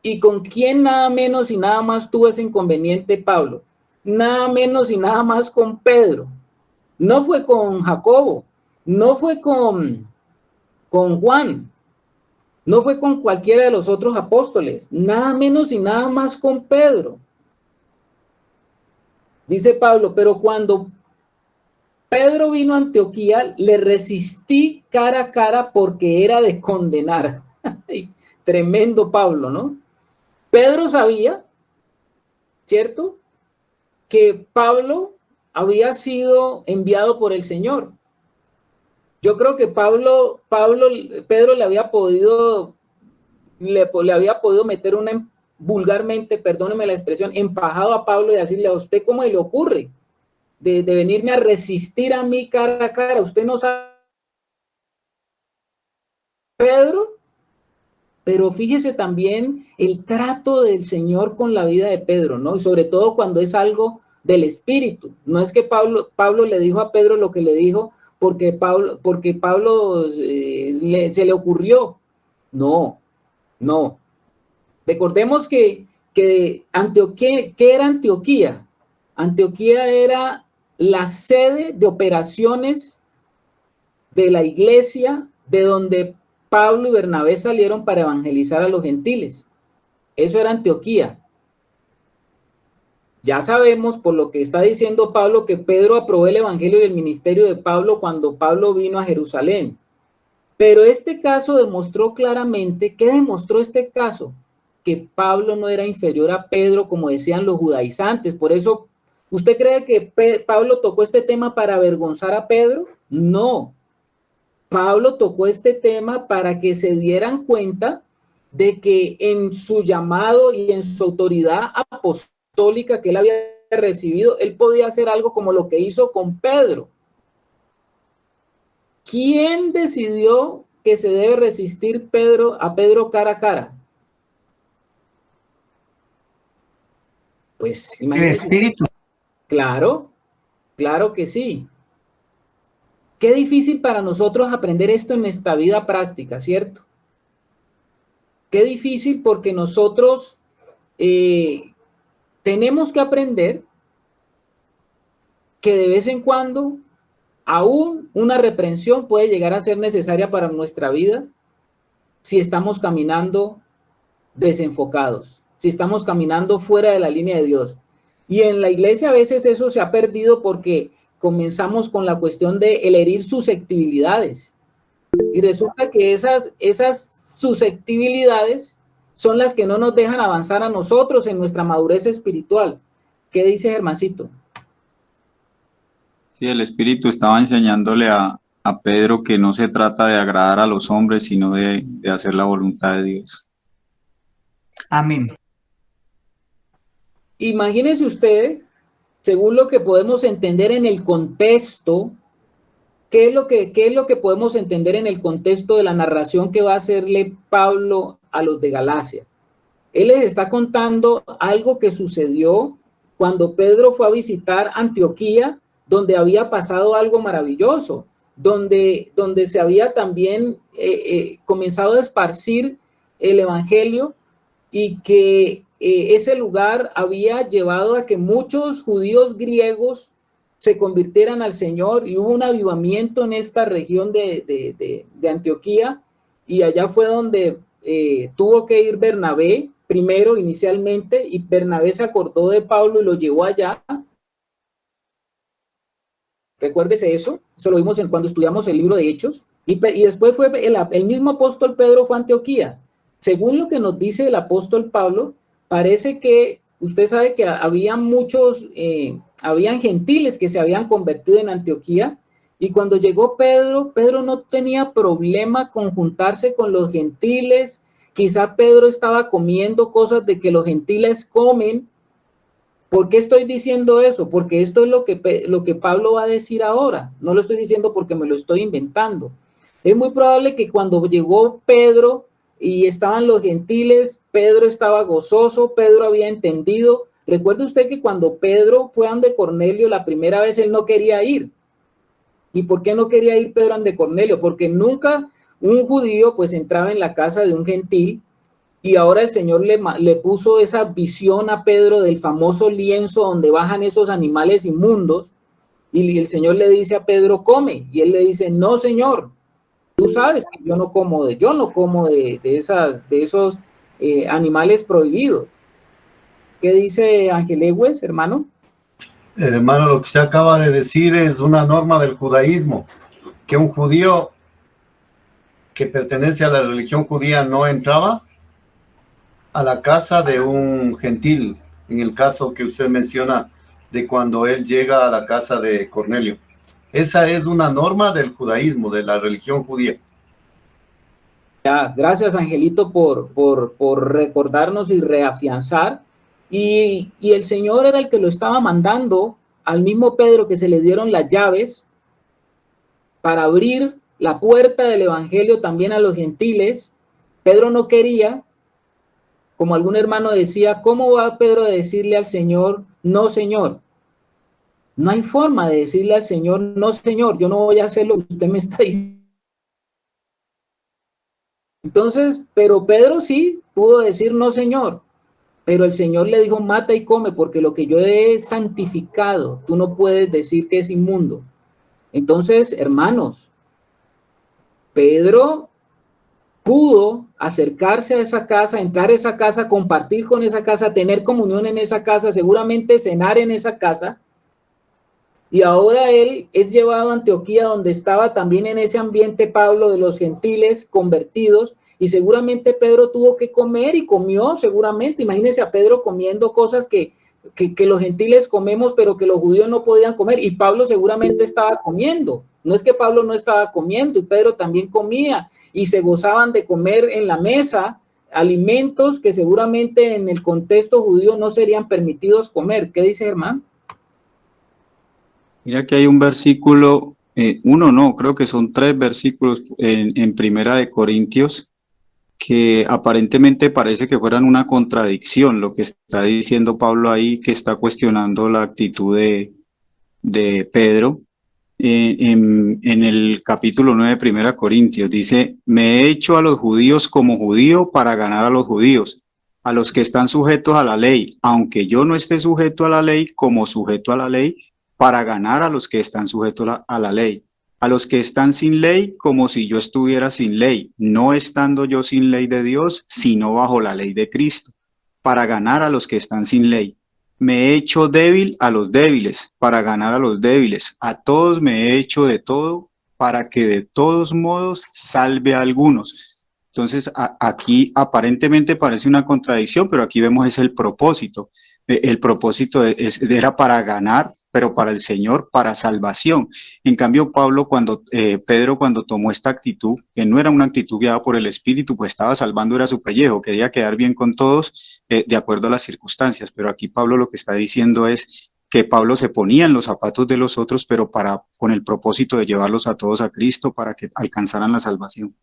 [SPEAKER 1] ¿Y con quién nada menos y nada más tuvo ese inconveniente Pablo? Nada menos y nada más con Pedro. No fue con Jacobo, no fue con Juan, no fue con cualquiera de los otros apóstoles, nada menos y nada más con Pedro. Dice Pablo, pero cuando Pedro vino a Antioquía, le resistí cara a cara porque era de condenar. Tremendo Pablo, ¿no? Pedro sabía, ¿cierto?, que Pablo había sido enviado por el Señor. Yo creo que Pedro le había podido meter vulgarmente, perdóneme la expresión, empajado a Pablo y decirle, a usted cómo le ocurre de venirme a resistir a mí cara a cara. Usted no sabe, Pedro. Pero fíjese también el trato del Señor con la vida de Pedro, ¿no? Y sobre todo cuando es algo del Espíritu. No es que Pablo le dijo a Pedro lo que le dijo porque Pablo se le ocurrió. No, no. Recordemos que Antioquía, ¿qué era Antioquía? Antioquía era la sede de operaciones de la iglesia, de donde Pablo y Bernabé salieron para evangelizar a los gentiles. Eso era Antioquía. Ya sabemos por lo que está diciendo Pablo que Pedro aprobó el evangelio y el ministerio de Pablo cuando Pablo vino a Jerusalén. Pero este caso demostró claramente, ¿qué demostró este caso? Que Pablo no era inferior a Pedro, como decían los judaizantes. Por eso, ¿usted cree que Pablo tocó este tema para avergonzar a Pedro? No. Pablo tocó este tema para que se dieran cuenta de que en su llamado y en su autoridad apostólica que él había recibido, él podía hacer algo como lo que hizo con Pedro. ¿Quién decidió que se debe resistir a Pedro cara a cara? Pues imagínense.
[SPEAKER 2] El Espíritu.
[SPEAKER 1] Claro, claro que sí. Qué difícil para nosotros aprender esto en esta vida práctica, ¿cierto? Qué difícil porque nosotros tenemos que aprender que de vez en cuando aún una reprensión puede llegar a ser necesaria para nuestra vida si estamos caminando desenfocados, si estamos caminando fuera de la línea de Dios. Y en la iglesia a veces eso se ha perdido porque comenzamos con la cuestión de el herir susceptibilidades. Y resulta que esas susceptibilidades son las que no nos dejan avanzar a nosotros en nuestra madurez espiritual. ¿Qué dice Germancito?
[SPEAKER 3] Sí, el Espíritu estaba enseñándole a Pedro que no se trata de agradar a los hombres, sino de hacer la voluntad de Dios.
[SPEAKER 2] Amén.
[SPEAKER 1] Imagínense usted, según lo que podemos entender en el contexto, ¿qué es lo que podemos entender en el contexto de la narración que va a hacerle Pablo a los de Galacia? Él les está contando algo que sucedió cuando Pedro fue a visitar Antioquía, donde había pasado algo maravilloso, donde se había también comenzado a esparcir el evangelio y que ese lugar había llevado a que muchos judíos griegos se convirtieran al Señor y hubo un avivamiento en esta región de Antioquía, y allá fue donde tuvo que ir Bernabé primero inicialmente, y Bernabé se acordó de Pablo y lo llevó allá. Recuérdese eso lo vimos cuando estudiamos el libro de Hechos, y después fue el mismo apóstol Pedro fue a Antioquía. Según lo que nos dice el apóstol Pablo, parece que usted sabe que habían gentiles que se habían convertido en Antioquía, Y cuando llegó Pedro, Pedro no tenía problema con juntarse con los gentiles. Quizá Pedro estaba comiendo cosas de que los gentiles comen. ¿Por qué estoy diciendo eso? Porque esto es lo que Pablo va a decir ahora. No lo estoy diciendo porque me lo estoy inventando. Es muy probable que cuando llegó Pedro y estaban los gentiles, Pedro estaba gozoso, Pedro había entendido. Recuerde usted que cuando Pedro fue ante Cornelio la primera vez, él no quería ir. ¿Y por qué no quería ir Pedro ante Cornelio? Porque nunca un judío pues entraba en la casa de un gentil, y ahora el Señor le puso esa visión a Pedro del famoso lienzo donde bajan esos animales inmundos, y el Señor le dice a Pedro, come, y él le dice, no, Señor, tú sabes que yo no como de esos animales prohibidos. ¿Qué dice Ángel Ewes, hermano?
[SPEAKER 6] Hermano, lo que usted acaba de decir es una norma del judaísmo, que un judío que pertenece a la religión judía no entraba a la casa de un gentil, en el caso que usted menciona de cuando él llega a la casa de Cornelio. Esa es una norma del judaísmo, de la religión judía.
[SPEAKER 1] Ya, gracias, Angelito, por recordarnos y reafianzar. Y el Señor era el que lo estaba mandando al mismo Pedro, que se le dieron las llaves para abrir la puerta del evangelio también a los gentiles. Pedro no quería, como algún hermano decía, ¿cómo va Pedro a decirle al Señor, no, Señor? No hay forma de decirle al Señor, no, Señor, yo no voy a hacer lo que usted me está diciendo. Entonces, pero Pedro sí pudo decir, no, Señor, pero el Señor le dijo, mata y come, porque lo que yo he santificado, tú no puedes decir que es inmundo. Entonces, hermanos, Pedro pudo acercarse a esa casa, entrar a esa casa, compartir con esa casa, tener comunión en esa casa, seguramente cenar en esa casa. Y ahora él es llevado a Antioquía, donde estaba también en ese ambiente Pablo de los gentiles convertidos, y seguramente Pedro tuvo que comer y comió seguramente. Imagínense a Pedro comiendo cosas que los gentiles comemos, pero que los judíos no podían comer, y Pablo seguramente estaba comiendo. No es que Pablo no estaba comiendo, y Pedro también comía, y se gozaban de comer en la mesa alimentos que seguramente en el contexto judío no serían permitidos comer. ¿Qué dice Germán?
[SPEAKER 3] Mira que hay un versículo, uno no, creo que son 3 versículos en Primera de Corintios, que aparentemente parece que fueran una contradicción, lo que está diciendo Pablo ahí, que está cuestionando la actitud de Pedro. En el capítulo 9 de Primera Corintios dice, me he hecho a los judíos como judío para ganar a los judíos, a los que están sujetos a la ley, aunque yo no esté sujeto a la ley, como sujeto a la ley, para ganar a los que están sujetos a la ley, a los que están sin ley, como si yo estuviera sin ley, no estando yo sin ley de Dios, sino bajo la ley de Cristo, para ganar a los que están sin ley. Me he hecho débil a los débiles, para ganar a los débiles. A todos me he hecho de todo, para que de todos modos salve a algunos. Entonces, aquí aparentemente parece una contradicción, pero aquí vemos es el propósito. El propósito era para ganar, pero para el Señor, para salvación. En cambio, Pedro cuando tomó esta actitud, que no era una actitud guiada por el Espíritu, pues estaba salvando era su pellejo, quería quedar bien con todos, de acuerdo a las circunstancias. Pero aquí Pablo lo que está diciendo es que Pablo se ponía en los zapatos de los otros, pero con el propósito de llevarlos a todos a Cristo para que alcanzaran la salvación.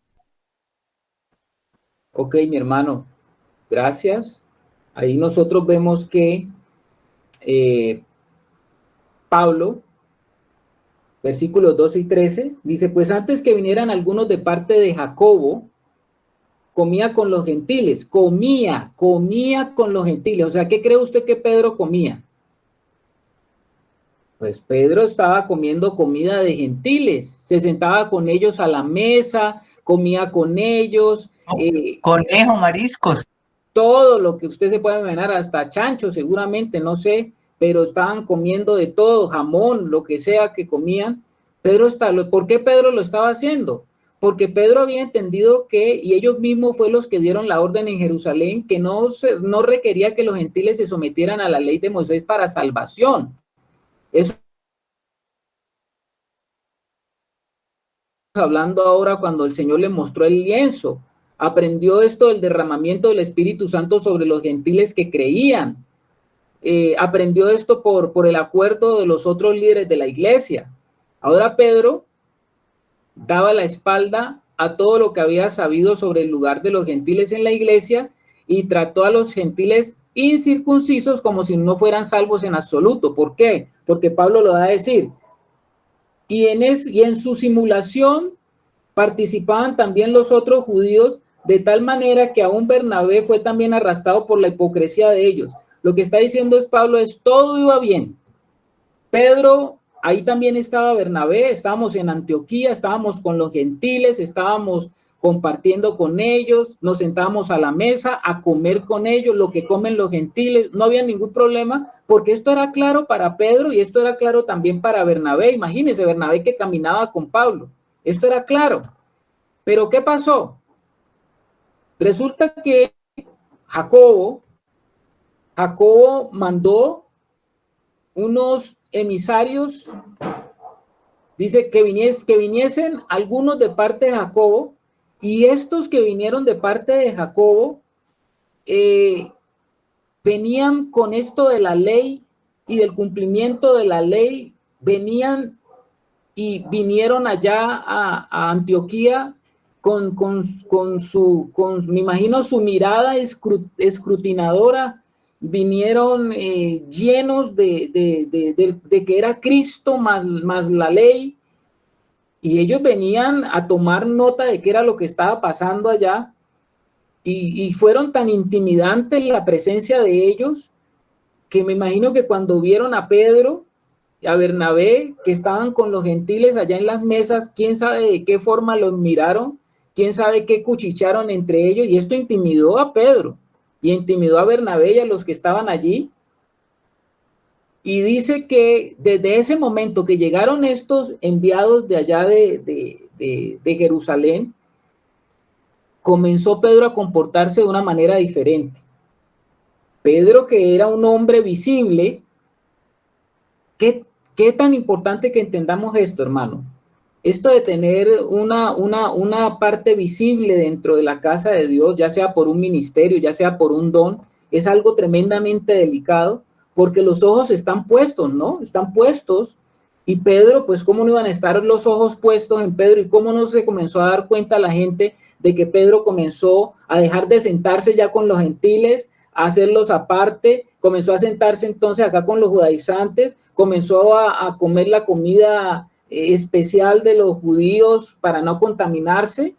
[SPEAKER 1] Ok, mi hermano, gracias. Ahí nosotros vemos que Pablo, versículos 12 y 13, dice, pues antes que vinieran algunos de parte de Jacobo, comía con los gentiles, comía con los gentiles. O sea, ¿qué cree usted que Pedro comía? Pues Pedro estaba comiendo comida de gentiles, se sentaba con ellos a la mesa, comía con ellos.
[SPEAKER 2] Conejo, mariscos.
[SPEAKER 1] Todo lo que usted se puede imaginar, hasta chancho seguramente, no sé, pero estaban comiendo de todo, jamón, lo que sea que comían. ¿Por qué Pedro lo estaba haciendo? Porque Pedro había entendido que, y ellos mismos fue los que dieron la orden en Jerusalén, que no requería que los gentiles se sometieran a la ley de Moisés para salvación. Eso hablando ahora cuando el Señor le mostró el lienzo. Aprendió esto del derramamiento del Espíritu Santo sobre los gentiles que creían. Aprendió esto por el acuerdo de los otros líderes de la iglesia. Ahora Pedro daba la espalda a todo lo que había sabido sobre el lugar de los gentiles en la iglesia y trató a los gentiles incircuncisos como si no fueran salvos en absoluto. ¿Por qué? Porque Pablo lo da a decir. Y en su simulación participaban también los otros judíos, de tal manera que aún Bernabé fue también arrastrado por la hipocresía de ellos. Lo que está diciendo es Pablo es todo iba bien. Pedro, ahí también estaba Bernabé, estábamos en Antioquía, estábamos con los gentiles, estábamos compartiendo con ellos, nos sentábamos a la mesa a comer con ellos, lo que comen los gentiles, no había ningún problema, porque esto era claro para Pedro y esto era claro también para Bernabé. Imagínense, Bernabé que caminaba con Pablo, esto era claro. Pero ¿qué pasó? Resulta que Jacobo mandó unos emisarios, dice que viniesen algunos de parte de Jacobo, y estos que vinieron de parte de Jacobo venían con esto de la ley y del cumplimiento de la ley, vinieron allá a Antioquía me imagino, su mirada escrutinadora, vinieron llenos de que era Cristo más la ley, y ellos venían a tomar nota de qué era lo que estaba pasando allá, y fueron tan intimidantes la presencia de ellos, que me imagino que cuando vieron a Pedro y a Bernabé, que estaban con los gentiles allá en las mesas, quién sabe de qué forma los miraron, quién sabe qué cuchicharon entre ellos, y esto intimidó a Pedro, y intimidó a Bernabé y a los que estaban allí, y dice que desde ese momento que llegaron estos enviados de allá de Jerusalén, comenzó Pedro a comportarse de una manera diferente. Pedro, que era un hombre visible, ¿qué tan importante que entendamos esto, hermano? Esto de tener una parte visible dentro de la casa de Dios, ya sea por un ministerio, ya sea por un don, es algo tremendamente delicado, porque los ojos están puestos, ¿no? Están puestos, y Pedro, pues ¿cómo no iban a estar los ojos puestos en Pedro? ¿Y cómo no se comenzó a dar cuenta la gente de que Pedro comenzó a dejar de sentarse ya con los gentiles, a hacerlos aparte, comenzó a sentarse entonces acá con los judaizantes, comenzó a comer la comida especial de los judíos para no contaminarse?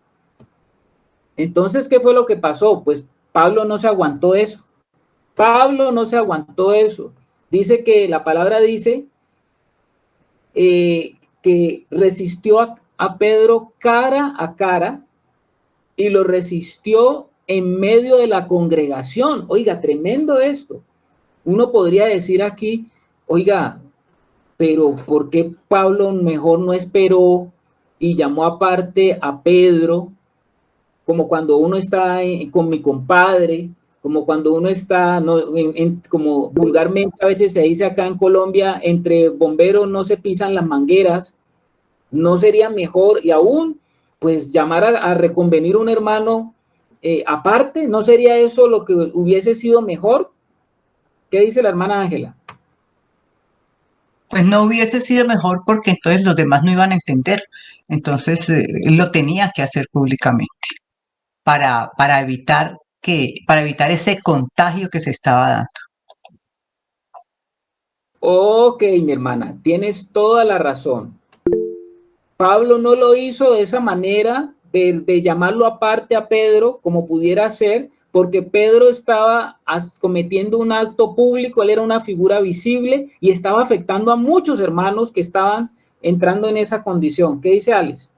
[SPEAKER 1] Entonces, ¿qué fue lo que pasó? Pues Pablo no se aguantó eso. Pablo no se aguantó eso. Dice que la palabra dice que resistió a Pedro cara a cara y lo resistió en medio de la congregación. Oiga, tremendo esto. Uno podría decir aquí, oiga, pero ¿por qué Pablo mejor no esperó y llamó aparte a Pedro? Como cuando uno está con mi compadre, como cuando uno está, como vulgarmente a veces se dice acá en Colombia, entre bomberos no se pisan las mangueras. ¿No sería mejor y aún pues llamar a reconvenir un hermano aparte? ¿No sería eso lo que hubiese sido mejor? ¿Qué dice la hermana Ángela?
[SPEAKER 2] Pues no hubiese sido mejor porque entonces los demás no iban a entender. Entonces él lo tenía que hacer públicamente para evitar ese contagio que se estaba dando.
[SPEAKER 1] Ok, mi hermana, tienes toda la razón. Pablo no lo hizo de esa manera de llamarlo aparte a Pedro como pudiera ser, porque Pedro estaba cometiendo un acto público, él era una figura visible y estaba afectando a muchos hermanos que estaban entrando en esa condición. ¿Qué dice Alex?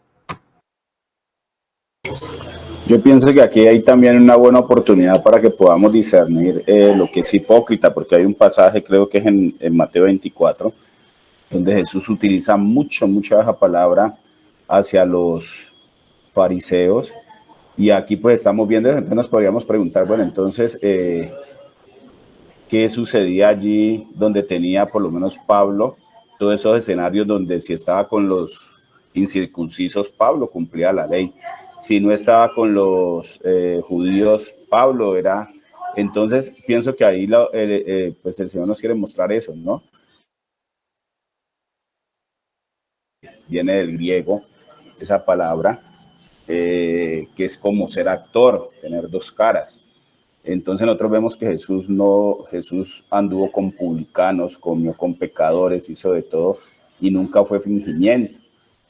[SPEAKER 7] Yo pienso que aquí hay también una buena oportunidad para que podamos discernir lo que es hipócrita, porque hay un pasaje, creo que es en Mateo 24, donde Jesús utiliza mucho esa palabra hacia los fariseos, y aquí pues estamos viendo, entonces nos podríamos preguntar, bueno, entonces, ¿qué sucedía allí donde tenía por lo menos Pablo todos esos escenarios donde si estaba con los incircuncisos, Pablo cumplía la ley. Si no estaba con los judíos, Pablo era... Entonces, pienso que ahí pues el Señor nos quiere mostrar eso, ¿no? Viene del griego esa palabra, que es como ser actor, tener dos caras. Entonces nosotros vemos que Jesús anduvo con publicanos, comió con pecadores, hizo de todo y nunca fue fingimiento.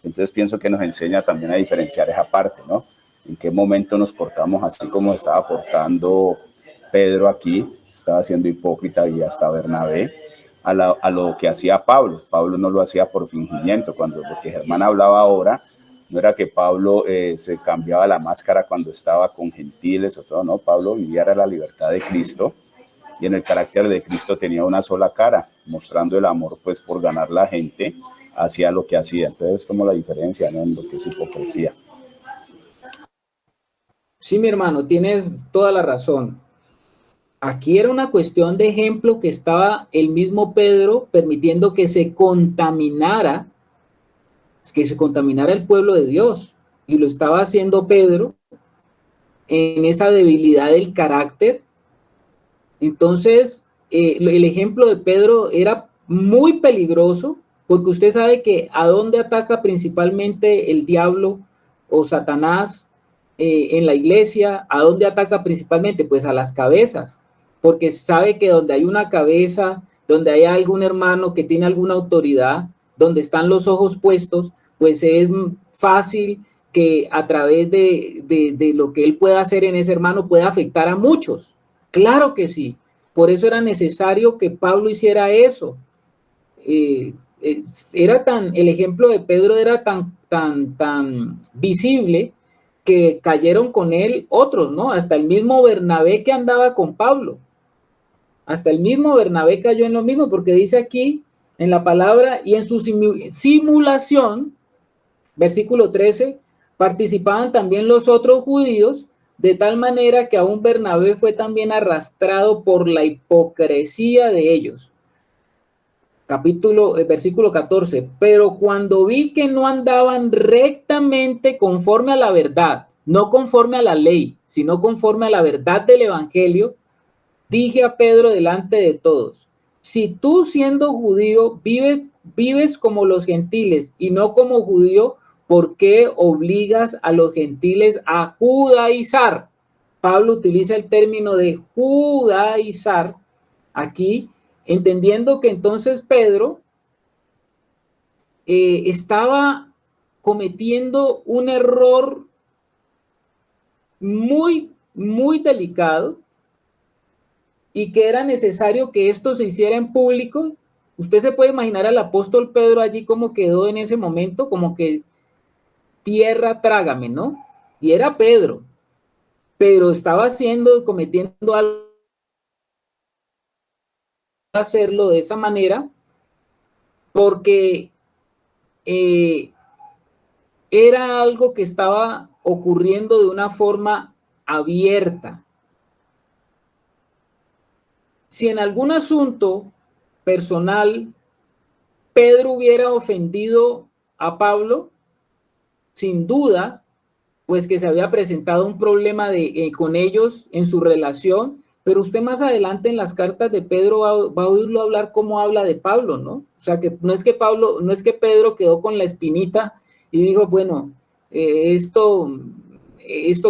[SPEAKER 7] Entonces pienso que nos enseña también a diferenciar esa parte, ¿no? En qué momento nos portamos así como estaba portando Pedro aquí, estaba siendo hipócrita y hasta Bernabé, a lo que hacía Pablo. Pablo no lo hacía por fingimiento. Cuando lo que Germán hablaba ahora, no era que Pablo se cambiaba la máscara cuando estaba con gentiles o todo, no, Pablo vivía la libertad de Cristo y en el carácter de Cristo tenía una sola cara, mostrando el amor pues por ganar la gente hacia lo que hacía. Entonces es como la diferencia, ¿no? En lo que es hipocresía.
[SPEAKER 1] Sí, mi hermano, tienes toda la razón. Aquí era una cuestión de ejemplo que estaba el mismo Pedro permitiendo que se contaminara el pueblo de Dios. Y lo estaba haciendo Pedro en esa debilidad del carácter. Entonces, el ejemplo de Pedro era muy peligroso porque usted sabe que a dónde ataca principalmente el diablo o Satanás en la iglesia, a dónde ataca principalmente, pues a las cabezas, porque sabe que donde hay una cabeza, donde hay algún hermano que tiene alguna autoridad, donde están los ojos puestos, pues es fácil que a través de lo que él pueda hacer en ese hermano pueda afectar a muchos. Claro que sí. Por eso era necesario que Pablo hiciera eso. El ejemplo de Pedro era tan visible que cayeron con él otros, ¿no? Hasta el mismo Bernabé que andaba con Pablo. Hasta el mismo Bernabé cayó en lo mismo, porque dice aquí en la palabra, y en su simulación, versículo 13, participaban también los otros judíos, de tal manera que aún Bernabé fue también arrastrado por la hipocresía de ellos. Versículo 14, pero cuando vi que no andaban rectamente conforme a la verdad, no conforme a la ley, sino conforme a la verdad del evangelio, dije a Pedro delante de todos, si tú siendo judío vives como los gentiles y no como judío, ¿por qué obligas a los gentiles a judaizar? Pablo utiliza el término de judaizar aquí, entendiendo que entonces Pedro estaba cometiendo un error muy, muy delicado y que era necesario que esto se hiciera en público. Usted se puede imaginar al apóstol Pedro allí como quedó en ese momento, como que tierra trágame, ¿no? Y era Pedro, pero estaba cometiendo algo, hacerlo de esa manera, porque era algo que estaba ocurriendo de una forma abierta. Si en algún asunto personal Pedro hubiera ofendido a Pablo, sin duda, pues que se había presentado un problema con ellos en su relación, pero usted más adelante en las cartas de Pedro va a oírlo hablar cómo habla de Pablo, ¿no? O sea, que no es que Pedro quedó con la espinita y dijo, bueno, esto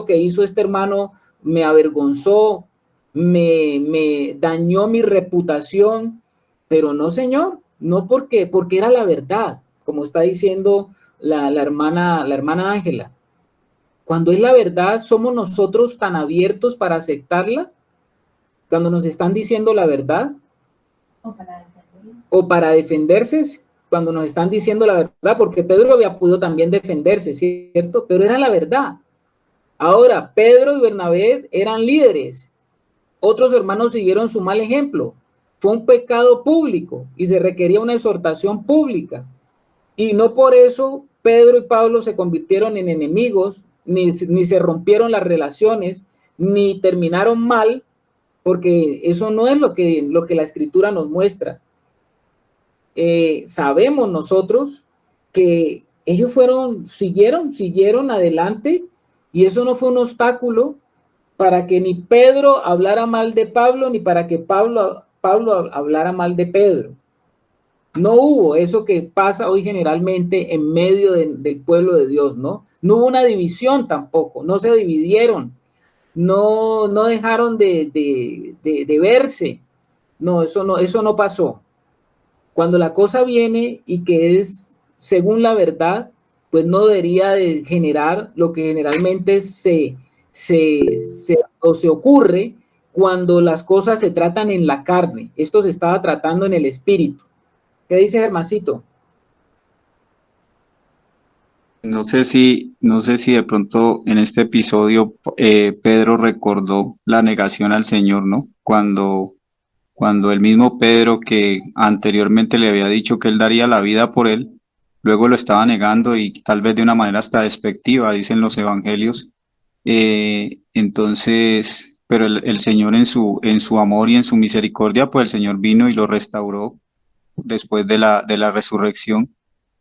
[SPEAKER 1] que hizo este hermano me avergonzó, me dañó mi reputación, pero no, señor, no porque era la verdad, como está diciendo la hermana Ángela. Cuando es la verdad, ¿somos nosotros tan abiertos para aceptarla? Cuando nos están diciendo la verdad. O para defenderse, cuando nos están diciendo la verdad, porque Pedro había podido también defenderse, ¿cierto? Pero era la verdad. Ahora, Pedro y Bernabé eran líderes. Otros hermanos siguieron su mal ejemplo. Fue un pecado público y se requería una exhortación pública. Y no por eso Pedro y Pablo se convirtieron en enemigos, ni se rompieron las relaciones, ni terminaron mal, porque eso no es lo que la Escritura nos muestra. Sabemos nosotros que ellos siguieron adelante, y eso no fue un obstáculo para que ni Pedro hablara mal de Pablo, ni para que Pablo hablara mal de Pedro. No hubo eso que pasa hoy generalmente en medio del pueblo de Dios, ¿no? No hubo una división tampoco, no se dividieron, no dejaron de verse. No, eso no pasó. Cuando la cosa viene y que es según la verdad, pues no debería de generar lo que generalmente se ocurre cuando las cosas se tratan en la carne. Esto se estaba tratando en el espíritu. ¿Qué dice Germancito?
[SPEAKER 3] No sé si de pronto en este episodio Pedro recordó la negación al Señor, ¿no? Cuando el mismo Pedro, que anteriormente le había dicho que él daría la vida por él, luego lo estaba negando, y tal vez de una manera hasta despectiva, dicen los evangelios. Entonces, pero el Señor en su amor y en su misericordia, pues el Señor vino y lo restauró después de la resurrección.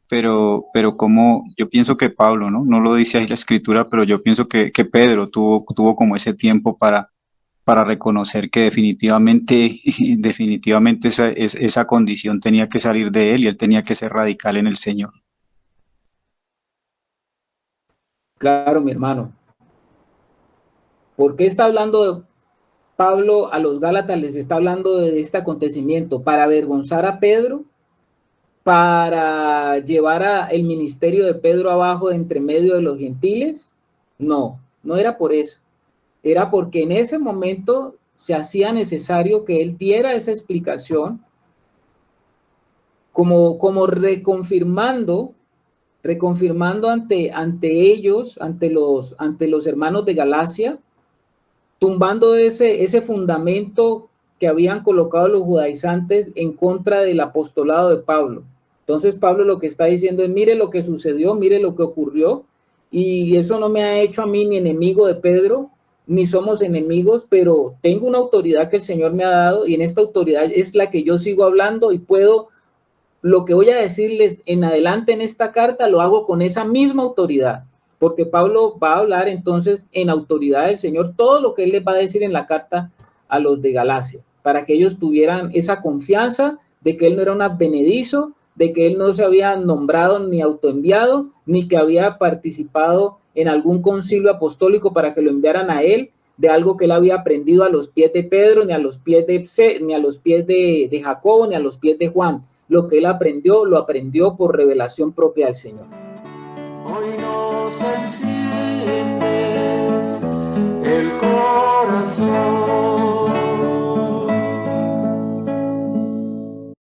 [SPEAKER 3] Pero como yo pienso que Pablo, ¿no? No lo dice ahí la escritura, pero yo pienso que Pedro tuvo como ese tiempo para reconocer que definitivamente esa condición tenía que salir de él, y él tenía que ser radical en el Señor.
[SPEAKER 1] Claro, mi hermano. ¿Por qué está hablando Pablo a los Gálatas? Les está hablando de este acontecimiento para avergonzar a Pedro, para llevar el ministerio de Pedro abajo entre medio de los gentiles. No era por eso. Era porque en ese momento se hacía necesario que él diera esa explicación, como reconfirmando ante ellos, ante los hermanos de Galacia, tumbando ese fundamento que habían colocado los judaizantes en contra del apostolado de Pablo. Entonces Pablo lo que está diciendo es: mire lo que sucedió, mire lo que ocurrió, y eso no me ha hecho a mí ni enemigo de Pedro, ni somos enemigos, pero tengo una autoridad que el Señor me ha dado, y en esta autoridad es la que yo sigo hablando, y puedo, lo que voy a decirles en adelante en esta carta, lo hago con esa misma autoridad, porque Pablo va a hablar entonces en autoridad del Señor todo lo que él les va a decir en la carta a los de Galacia, para que ellos tuvieran esa confianza de que él no era un advenedizo, de que él no se había nombrado ni autoenviado, ni que había participado en algún concilio apostólico para que lo enviaran a él, de algo que él había aprendido a los pies de Pedro, ni a los pies de Jacobo, ni a los pies de Juan. Lo que él aprendió, lo aprendió por revelación propia del Señor.
[SPEAKER 8] Hoy nos